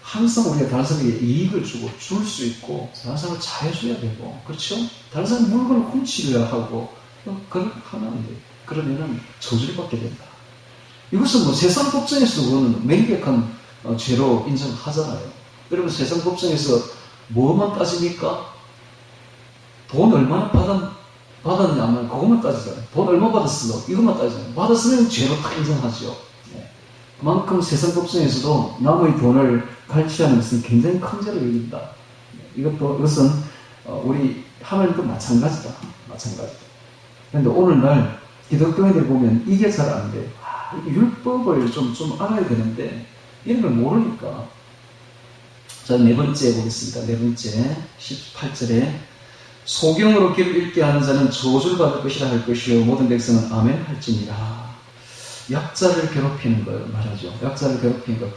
항상 우리가 다른 사람에게 이익을 주고 줄 수 있고 다른 사람을 잘해줘야 되고 그렇죠? 다른 사람 물건을 훔치려 하고 그걸 하면 안 돼요. 그러면은 저주를 받게 된다. 이것은 뭐 세상 법정에서도 그거는 명백한 죄로 인정하잖아요. 여러분 세상 법정에서 뭐만 따집니까? 돈 얼마나 받았냐면 그것만 따지잖아요. 돈 얼마 받았어? 이것만 따지잖아요. 받았으면 죄로 다 인정하죠. 네. 그만큼 세상 법정에서도 남의 돈을 갈취하는 것은 굉장히 큰 죄로 여긴다. 이것은 우리 하나님도 마찬가지다. 마찬가지다. 그런데 오늘날 기독교인들 보면 이게 잘 안 돼요. 율법을 좀 알아야 되는데 이런 걸 모르니까. 자, 네 번째 보겠습니다. 네 번째 18절에 소경으로 길을 읽게 하는 자는 저주를 받을 것이라 할 것이요 모든 백성은 아멘 할지니라. 약자를 괴롭히는 걸 말하죠. 약자를 괴롭히는 것.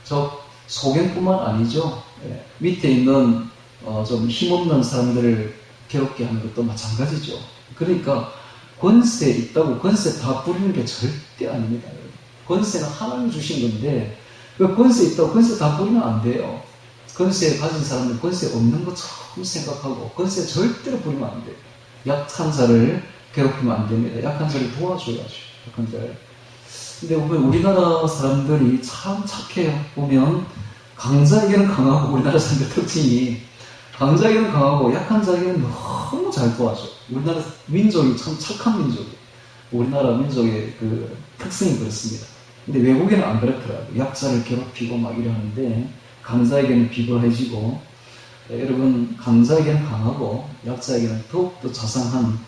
저 소경뿐만 아니죠. 예. 밑에 있는 좀 힘없는 사람들을 괴롭게 하는 것도 마찬가지죠. 그러니까 권세 있다고 권세 다 부리는 게 절대 아닙니다. 권세는 하나님 주신 건데 그 권세 있다고 권세 다 부리면 안 돼요. 권세 가진 사람은 권세 없는 것처럼 생각하고 권세 절대로 부리면 안 돼요. 약한 자를 괴롭히면 안 됩니다. 약한 자를 도와줘야죠. 약한 자를. 근데 우리나라 사람들이 참 착해요. 보면 강자에게는 강하고, 우리나라 사람들 특징이 강자에게는 강하고 약한 자에게는 너무 잘 도와줘. 우리나라 민족이 참 착한 민족이에요. 우리나라 민족의 그 특성이 그렇습니다. 근데 외국에는 안 그렇더라고요. 약자를 괴롭히고 막 이러는데 강자에게는 비굴해지고, 여러분 강자에게는 강하고 약자에게는 더욱더 자상한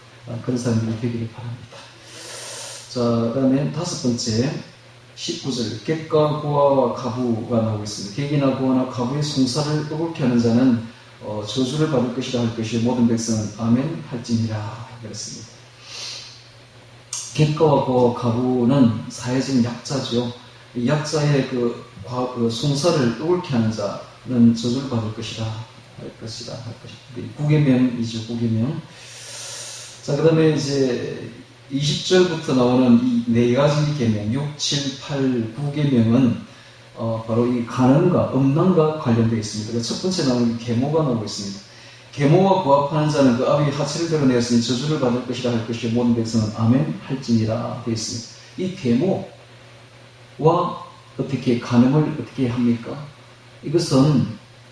그런 사람들이 되기를 바랍니다. 자, 그 다음에 5번째 19절 객과 구와 가부가 나오고 있습니다. 객이나 구나 가부의 송사를 떠돌게 하는 자는 저주를 받을 것이라 할 것이 모든 백성은 아멘 할지니라 그랬습니다. 객과와 구와 가부는 사회적인 약자죠. 이 약자의 그 송사를 떠돌게 하는 자는 저주를 받을 것이라 할 것이다. 구계명이죠. 구계명. 자, 그 다음에 이제 20절부터 나오는 이 4가지 계명, 6, 7, 8, 9계명은 바로 이 가늠과 음란과 관련되어 있습니다. 첫 번째 나오는 계모가 나오고 있습니다. 계모와 부합하는 자는 그 아비의 하체를 드러내었으니 저주를 받을 것이라 할 것이 모든 백성은 아멘 할지니라 되어 있습니다. 이 계모와 어떻게 가늠을 어떻게 합니까? 이것은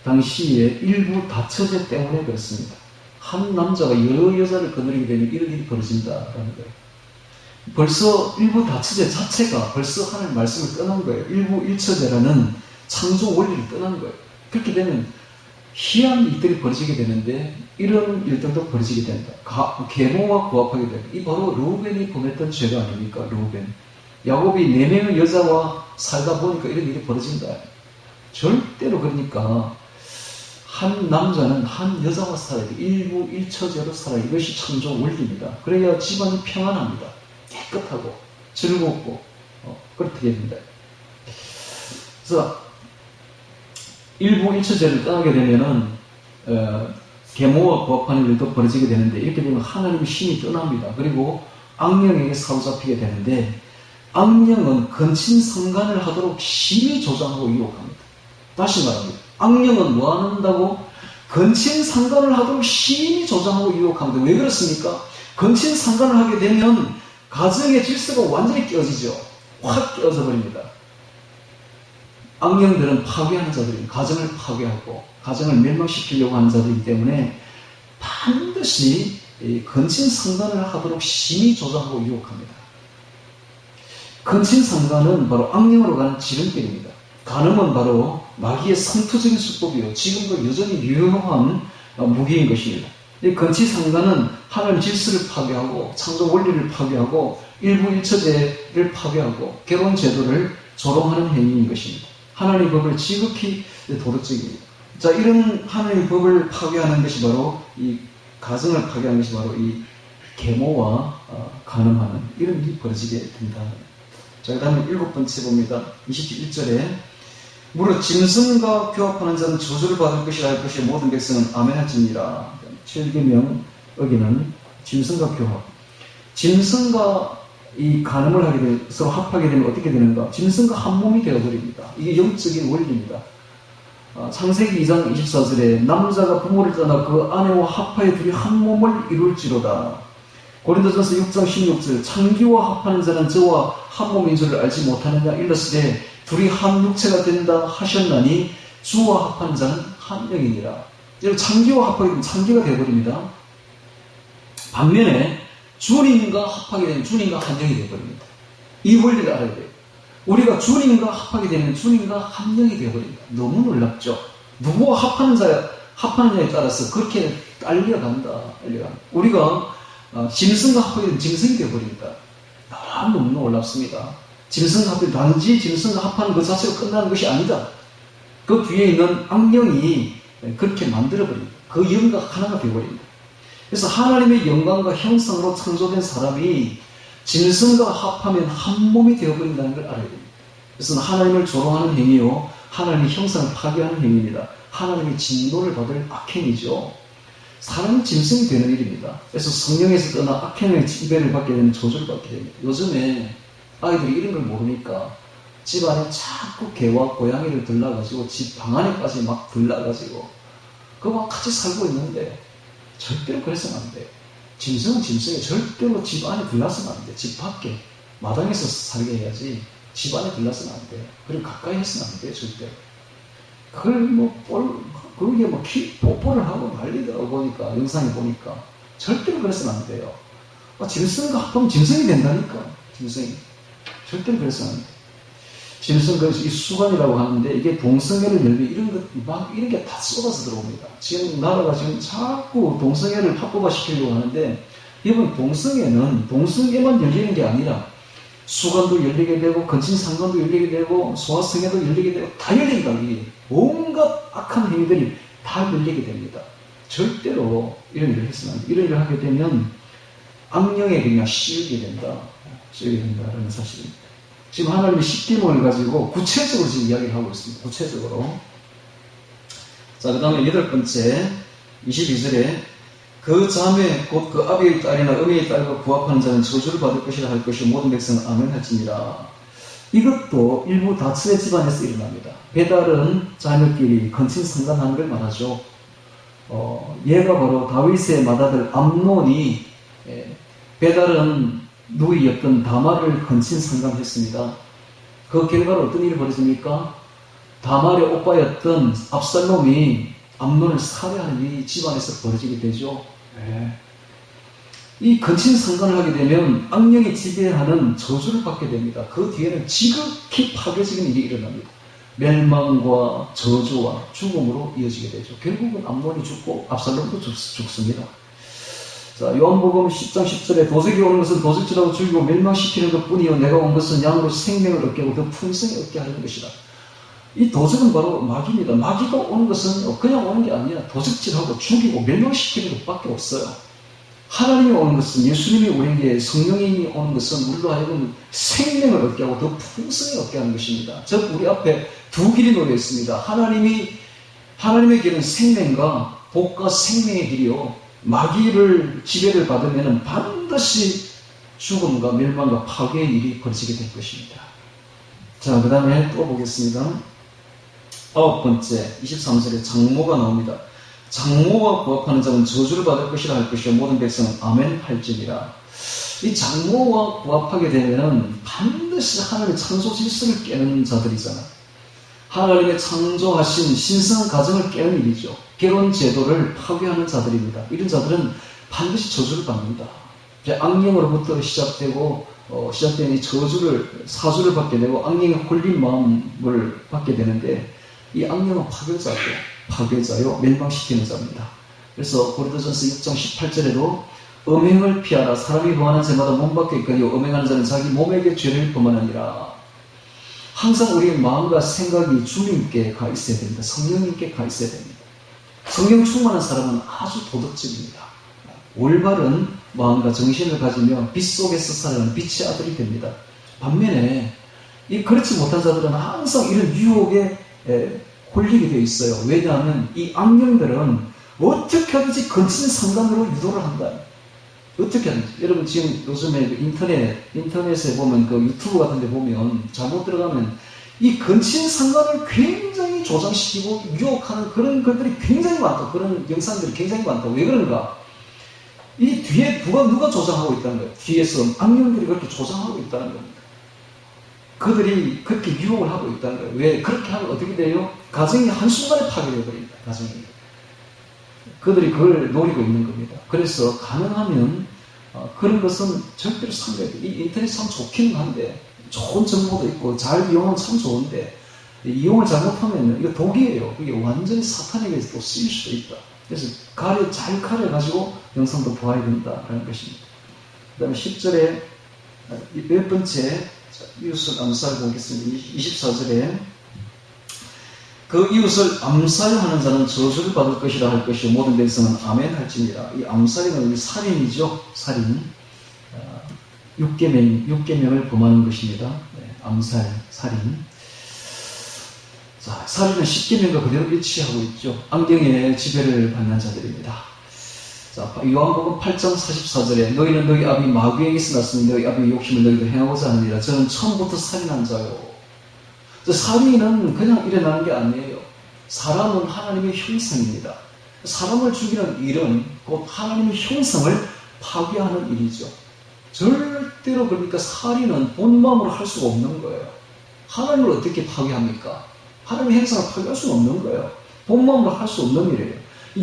당시에 일부 다처제 때문에 그렇습니다. 한 남자가 여러 여자를 거느리게 되면 이런 일이 벌어진다라는 거예요. 벌써 일부 다처제 자체가 벌써 하나님 말씀을 떠난 거예요. 일부 일처제라는 창조 원리를 떠난 거예요. 그렇게 되면 희한 일들이 벌어지게 되는데 이런 일들도 벌어지게 된다. 계모와 부합하게 된다. 이 바로 르우벤이 범했던 죄가 아닙니까? 르우벤. 야곱이 4명의 여자와 살다 보니까 이런 일이 벌어진다. 절대로 그러니까 한 남자는 한 여자와 살아야 돼. 일부 일처제로 살아야 돼. 이것이 창조 원리입니다. 그래야 집안이 평안합니다. 깨끗하고 즐겁고 그렇게 됩니다. 그래서 일부 일처제를 떠나게 되면은 계모와 부합하는 일도 벌어지게 되는데 이렇게 되면 하나님의 신이 떠납니다. 그리고 악령에게 사로잡히게 되는데 악령은 근친상간을 하도록 심히 조장하고 유혹합니다. 다시 말합니다. 악령은 뭐 한다고? 근친상간을 하도록 심히 조장하고 유혹합니다. 왜 그렇습니까? 근친상간을 하게 되면 가정의 질서가 완전히 깨어지죠. 확 깨어져 버립니다. 악령들은 파괴하는 자들입니다. 가정을 파괴하고 가정을 멸망시키려고 하는 자들이기 때문에 반드시 근친상간을 하도록 심히 조장하고 유혹합니다. 근친상간은 바로 악령으로 가는 지름길입니다. 간음은 바로 마귀의 상투적인 수법이요. 지금도 여전히 유효한 무기인 것입니다. 이 근친상간은 하나님 질서를 파괴하고 창조 원리를 파괴하고 일부 일처제를 파괴하고 결혼 제도를 조롱하는 행위인 것입니다. 하나님의 법을 지극히 도덕적입니다. 자, 이런 하나님의 법을 파괴하는 것이 바로 이 가정을 파괴하는 것이 바로 이 계모와 간음하는 이런 일이 벌어지게 된다. 자, 그 다음에 7번째 봅니다. 21절에 무릇 짐승과 교합하는 자는 저주를 받을 것이라 할 것이 모든 백성은 아멘 할지니라. 7계명 어기는 짐승과 교합. 짐승과 이 간음을 하게 되면 서로 합하게 되면 어떻게 되는가? 짐승과 한 몸이 되어버립니다. 이게 영적인 원리입니다. 창세기 2장 24절에 남자가 부모를 떠나 그 아내와 합하여 둘이 한 몸을 이룰지로다. 고린도전서 6장 16절 창기와 합하는 자는 저와 한 몸인 줄을 알지 못하느냐 일렀으되 둘이 한 육체가 된다 하셨나니 주와 합하는 자는 한 영이니라. 창기와 합하게 되면 창기가 되어버립니다. 반면에 주님과 합하게 되면 주님과 한 영이 되어버립니다. 이 원리를 알아야 돼요. 우리가 주님과 합하게 되면 주님과 한 영이 되어버립니다. 너무 놀랍죠? 누구와 합하느냐에 따라서 그렇게 알려간다. 우리가 짐승과 합하게 되면 짐승이 되어버립니다. 너무 놀랍습니다. 짐승과 합하게 단지 짐승과 합하는 것 자체가 끝나는 것이 아니다. 그 뒤에 있는 악령이 그렇게 만들어버립니다. 그 영과 하나가 되어버립니다. 그래서 하나님의 영광과 형상으로 창조된 사람이 짐승과 합하면 한 몸이 되어버린다는 걸 알아야 됩니다. 그래서 하나님을 조롱하는 행위요, 하나님의 형상을 파괴하는 행위입니다. 하나님의 진노를 받을 악행이죠. 사람은 짐승이 되는 일입니다. 그래서 성령에서 떠나 악행의 지배를 받게 되는 저주를 받게 됩니다. 요즘에 아이들이 이런 걸 모르니까 집안에 자꾸 개와 고양이를 들라가지고 집 방 안에까지 막 들라가지고 그거 막 같이 살고 있는데 절대로 그래서는 안 돼요. 짐승은 짐승이 절대로 집 안에 들라서는 안 돼요. 집 밖에 마당에서 살게 해야지 집 안에 들라서는 안 돼요. 그리고 가까이 해서는 안 돼요. 절대로. 그걸 그게 뽀뽀를 하고 난리더라고 보니까, 영상에 보니까. 절대로 그래서는 안 돼요. 짐승과 합하면 짐승이 된다니까. 짐승이. 절대로 그래서는 안 돼요. 짐승, 그래서 이 수관이라고 하는데, 이게 동성애를 열면 이런 게 다 쏟아서 들어옵니다. 지금 나라가 지금 자꾸 동성애를 합법화시키려고 하는데, 이번 동성애만 열리는 게 아니라, 수관도 열리게 되고, 건친상관도 열리게 되고, 소아성애도 열리게 되고, 다 열리니까, 이게 온갖 악한 행위들이 다 열리게 됩니다. 절대로 이런 일을 했으면 안 돼. 이런 일을 하게 되면, 악령에 그냥 씌우게 된다라는 사실입니다. 지금 하나님의 십계명을 가지고 구체적으로 지금 이야기를 하고 있습니다. 구체적으로. 자, 그 다음에 8번째, 22절에 그 자매 곧 그 아비의 딸이나 어미의 딸과 부합하는 자는 저주를 받을 것이라 할 것이요 모든 백성은 아멘 할지니라. 이것도 일부 다츠의 집안에서 일어납니다. 배달은 자녀끼리 건친상간하는 걸 말하죠. 얘가 바로 다윗의 맏아들 암논이 배달은 누이였던 다말을 건친상간했습니다. 그 결과로 어떤 일이 벌어집니까? 다말의 오빠였던 압살롬이 암논을 살해하는 일이 집안에서 벌어지게 되죠. 이 건친상간을 하게 되면 악령이 지배하는 저주를 받게 됩니다. 그 뒤에는 지극히 파괴적인 일이 일어납니다. 멸망과 저주와 죽음으로 이어지게 되죠. 결국은 암논이 죽고 압살롬도 죽습니다. 자, 요한복음 10장 10절에 도적이 오는 것은 도적질하고 죽이고 멸망시키는 것 뿐이요 내가 온 것은 양으로 생명을 얻게 하고 더 풍성히 얻게 하는 것이다. 이 도적은 바로 마귀입니다. 마귀가 오는 것은 그냥 오는 게 아니라 도적질하고 죽이고 멸망시키는 것밖에 없어요. 하나님이 오는 것은, 예수님이 우리에게, 성령님이 오는 것은 우리로 하여금 생명을 얻게 하고 더 풍성히 얻게 하는 것입니다. 즉 우리 앞에 두 길이 놓여 있습니다. 하나님의 길은 생명과 복과 생명의 길이요, 마귀를 지배를 받으면 반드시 죽음과 멸망과 파괴의 일이 벌어지게 될 것입니다. 자, 그 다음에 또 보겠습니다. 9번째 23절에 장모가 나옵니다. 장모와 부합하는 자는 저주를 받을 것이라 할 것이요 모든 백성은 아멘 할지니라. 이 장모와 부합하게 되면 반드시 하나님의 창조 질서를 깨는 자들이잖아요. 하나님의 창조하신 신성한 가정을 깨는 일이죠. 결혼 제도를 파괴하는 자들입니다. 이런 자들은 반드시 저주를 받는다. 악령으로부터 시작된 이 사주를 받게 되고 악령에 홀린 마음을 받게 되는데, 이 악령은 파괴자요 멸망시키는 자입니다. 그래서 고린도전서 6장 18절에도 음행을 피하라. 사람이 범하는 죄마다 몸 밖에 있거니와 음행하는 자는 자기 몸에게 죄를 범하느니라. 항상 우리의 마음과 생각이 주님께 가 있어야 됩니다. 성령님께 가 있어야 됩니다. 성령 충만한 사람은 아주 도덕적입니다. 올바른 마음과 정신을 가지며 빛 속에서 살아가는 빛의 아들이 됩니다. 반면에 이 그렇지 못한 자들은 항상 이런 유혹에 홀리게 되어 있어요. 왜냐하면 이 악령들은 어떻게 하든지 건친상간으로 유도를 한다. 어떻게 하든지. 여러분 지금 요즘에 인터넷에 보면 그 유튜브 같은 데 보면 잘못 들어가면 이 건친상간을 굉장히 조장시키고 유혹하는 그런 것들이 굉장히 많다. 그런 영상들이 굉장히 많다. 왜 그런가? 이 뒤에 누가 조장하고 있다는 거예요. 뒤에서 악령들이 그렇게 조장하고 있다는 겁니다. 그들이 그렇게 유혹을 하고 있다는 거예요. 왜? 그렇게 하면 어떻게 돼요? 가정이 한순간에 파괴되어 버립니다. 가정이. 그들이 그걸 노리고 있는 겁니다. 그래서 가능하면 그런 것은 절대로 삼가야 돼요. 이 인터넷 참 좋기는 한데, 좋은 정보도 있고 잘 이용하면 참 좋은데, 이용을 잘못하면 이거 독이에요. 그게 완전히 사탄에게 또 쓰일 수도 있다. 그래서 잘 가려가지고 영상도 보아야 된다라는 것입니다. 그 다음에 10절에 몇 번째 이웃을 암살 보겠습니다. 24절에 그 이웃을 암살하는 자는 저주를 받을 것이라 할 것이요 모든 백성은 아멘 할지니라. 이 암살이는 살인이죠. 살인. 6계명을 범하는 것입니다. 암살, 살인. 자, 살인은 십계명과 그대로 일치하고 있죠. 안경에 지배를 받는 자들입니다. 자, 요한복음 8장 44절에 너희는 너희 아비 마귀에게서 났으니 너희 아비의 욕심을 너희도 행하고자 하느니라. 저는 처음부터 살인한 자요. 살인은 그냥 일어나는 게 아니에요. 사람은 하나님의 형상입니다. 사람을 죽이는 일은 곧 하나님의 형상을 파괴하는 일이죠. 절대로 그러니까 살인은 본 마음으로 할 수가 없는 거예요. 하나님을 어떻게 파괴합니까? 하나님의 형상을 파괴할 수는 없는 거예요. 본 마음으로 할 수 없는 일이에요.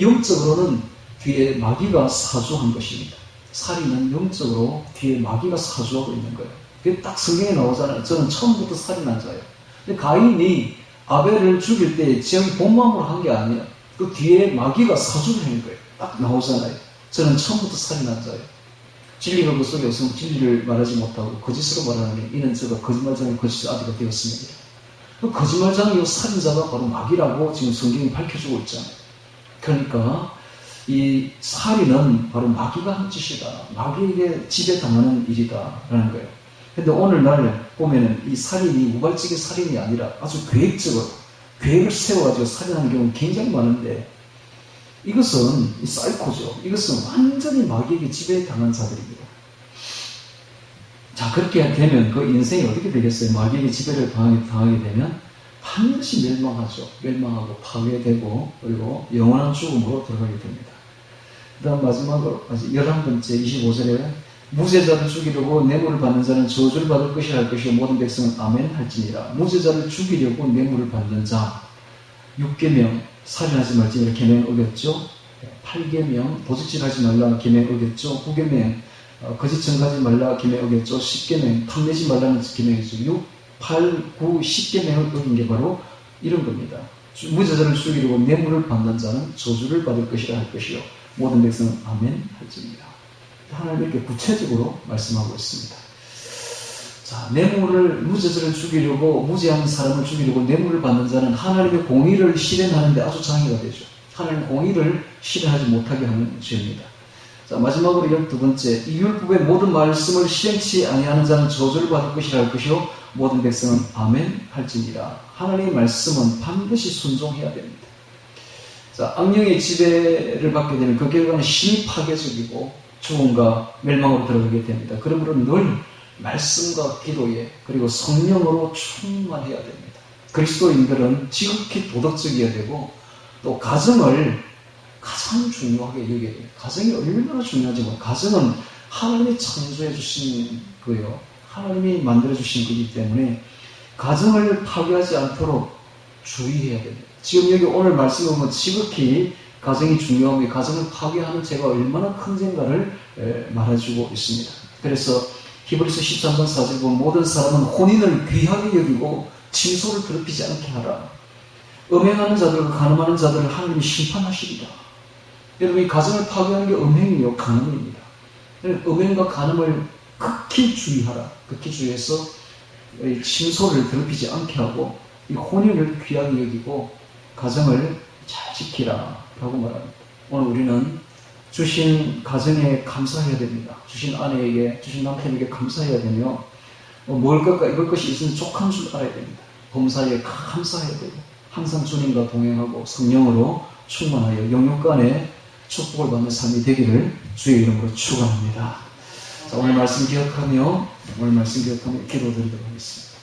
영적으로는 뒤에 마귀가 사주한 것입니다. 살인은 영적으로 뒤에 마귀가 사주하고 있는 거예요. 그게 딱 성경에 나오잖아요. 저는 처음부터 살인한 자예요. 근데 가인이 아벨을 죽일 때 자기 본 마음으로 한 게 아니에요. 그 뒤에 마귀가 사주를 한 거예요. 딱 나오잖아요. 저는 처음부터 살인한 자예요. 진리가 그 속에 없으면 진리를 말하지 못하고 거짓으로 말하는 게 이는 저가 거짓말장의 거짓 아비가 되었습니다. 그 거짓말장의 살인자가 바로 마귀라고 지금 성경이 밝혀주고 있잖아요. 그러니까 이 살인은 바로 마귀가 한 짓이다. 마귀에게 지배당하는 일이다 라는 거예요. 근데 오늘날 보면은 이 살인이 우발적인 살인이 아니라 아주 계획적으로 계획을 세워가지고 살인하는 경우는 굉장히 많은데 이것은 사이코죠. 이것은 완전히 마귀에게 지배당한 자들입니다. 자, 그렇게 되면 그 인생이 어떻게 되겠어요? 마귀에게 지배를 당하게 되면 반드시 멸망하죠. 멸망하고 파괴되고 그리고 영원한 죽음으로 들어가게 됩니다. 그 다음 마지막으로 11번째 25절에 무죄자를 죽이려고 뇌물을 받는 자는 저주를 받을 것이라 할 것이요 모든 백성은 아멘 할지니라. 무죄자를 죽이려고 뇌물을 받는 자 6계명 살인하지 말지니라 계명 어겼죠. 8계명 도둑질하지 말라 계명 어겼죠. 9계명 거짓 증거하지 말라 계명 어겼죠. 10계명 탐내지 말라는 계명이죠. 6, 8, 9, 10계명을 어긴 게 바로 이런 겁니다. 무죄자를 죽이려고 뇌물을 받는 자는 저주를 받을 것이라 할 것이요 모든 백성은 아멘 할지니라. 하나님 이렇게 구체적으로 말씀하고 있습니다. 자, 뇌물을 무죄자를 죽이려고 무죄한 사람을 죽이려고 뇌물을 받는 자는 하나님의 공의를 실현하는데 아주 장애가 되죠. 하나님의 공의를 실현하지 못하게 하는 죄입니다. 자, 마지막으로 12번째 이 율법의 모든 말씀을 실행치 아니하는 자는 저주를 받을 것이라 할 것이요 모든 백성은 아멘 할지니라. 하나님의 말씀은 반드시 순종해야 됩니다. 자, 악령의 지배를 받게 되면 그 결과는 심히 파괴적이고 죽음과 멸망으로 들어가게 됩니다. 그러므로 늘 말씀과 기도에 그리고 성령으로 충만해야 됩니다. 그리스도인들은 지극히 도덕적이어야 되고 또 가정을 가장 중요하게 여겨야 됩니다. 가정이 얼마나 중요하지만 가정은 하나님이 창조해 주신 거예요. 하나님이 만들어 주신 거기 때문에 가정을 파괴하지 않도록 주의해야 됩니다. 지금 여기 오늘 말씀을 보면 지극히 가정이 중요하며 가정을 파괴하는 죄가 얼마나 큰 죄인가를 말해주고 있습니다. 그래서 히브리서 13장 4절 보면 모든 사람은 혼인을 귀하게 여기고 침소를 더럽히지 않게 하라. 음행하는 자들과 간음하는 자들을 하나님이 심판하시리라. 여러분 이 가정을 파괴하는 게 음행이요 간음입니다. 음행과 간음을 극히 주의하라. 극히 주의해서 침소를 더럽히지 않게 하고 이 혼인을 귀하게 여기고 가정을 잘 지키라 라고 말합니다. 오늘 우리는 주신 가정에 감사해야 됩니다. 주신 아내에게, 주신 남편에게 감사해야 되며 먹을 것과 입을 것이 있으면 족한 줄 알아야 됩니다. 범사에 감사해야 되고 항상 주님과 동행하고 성령으로 충만하여 영육간에 축복을 받는 삶이 되기를 주의 이름으로 축원합니다. 자, 오늘 말씀 기억하며 기도드리도록 하겠습니다.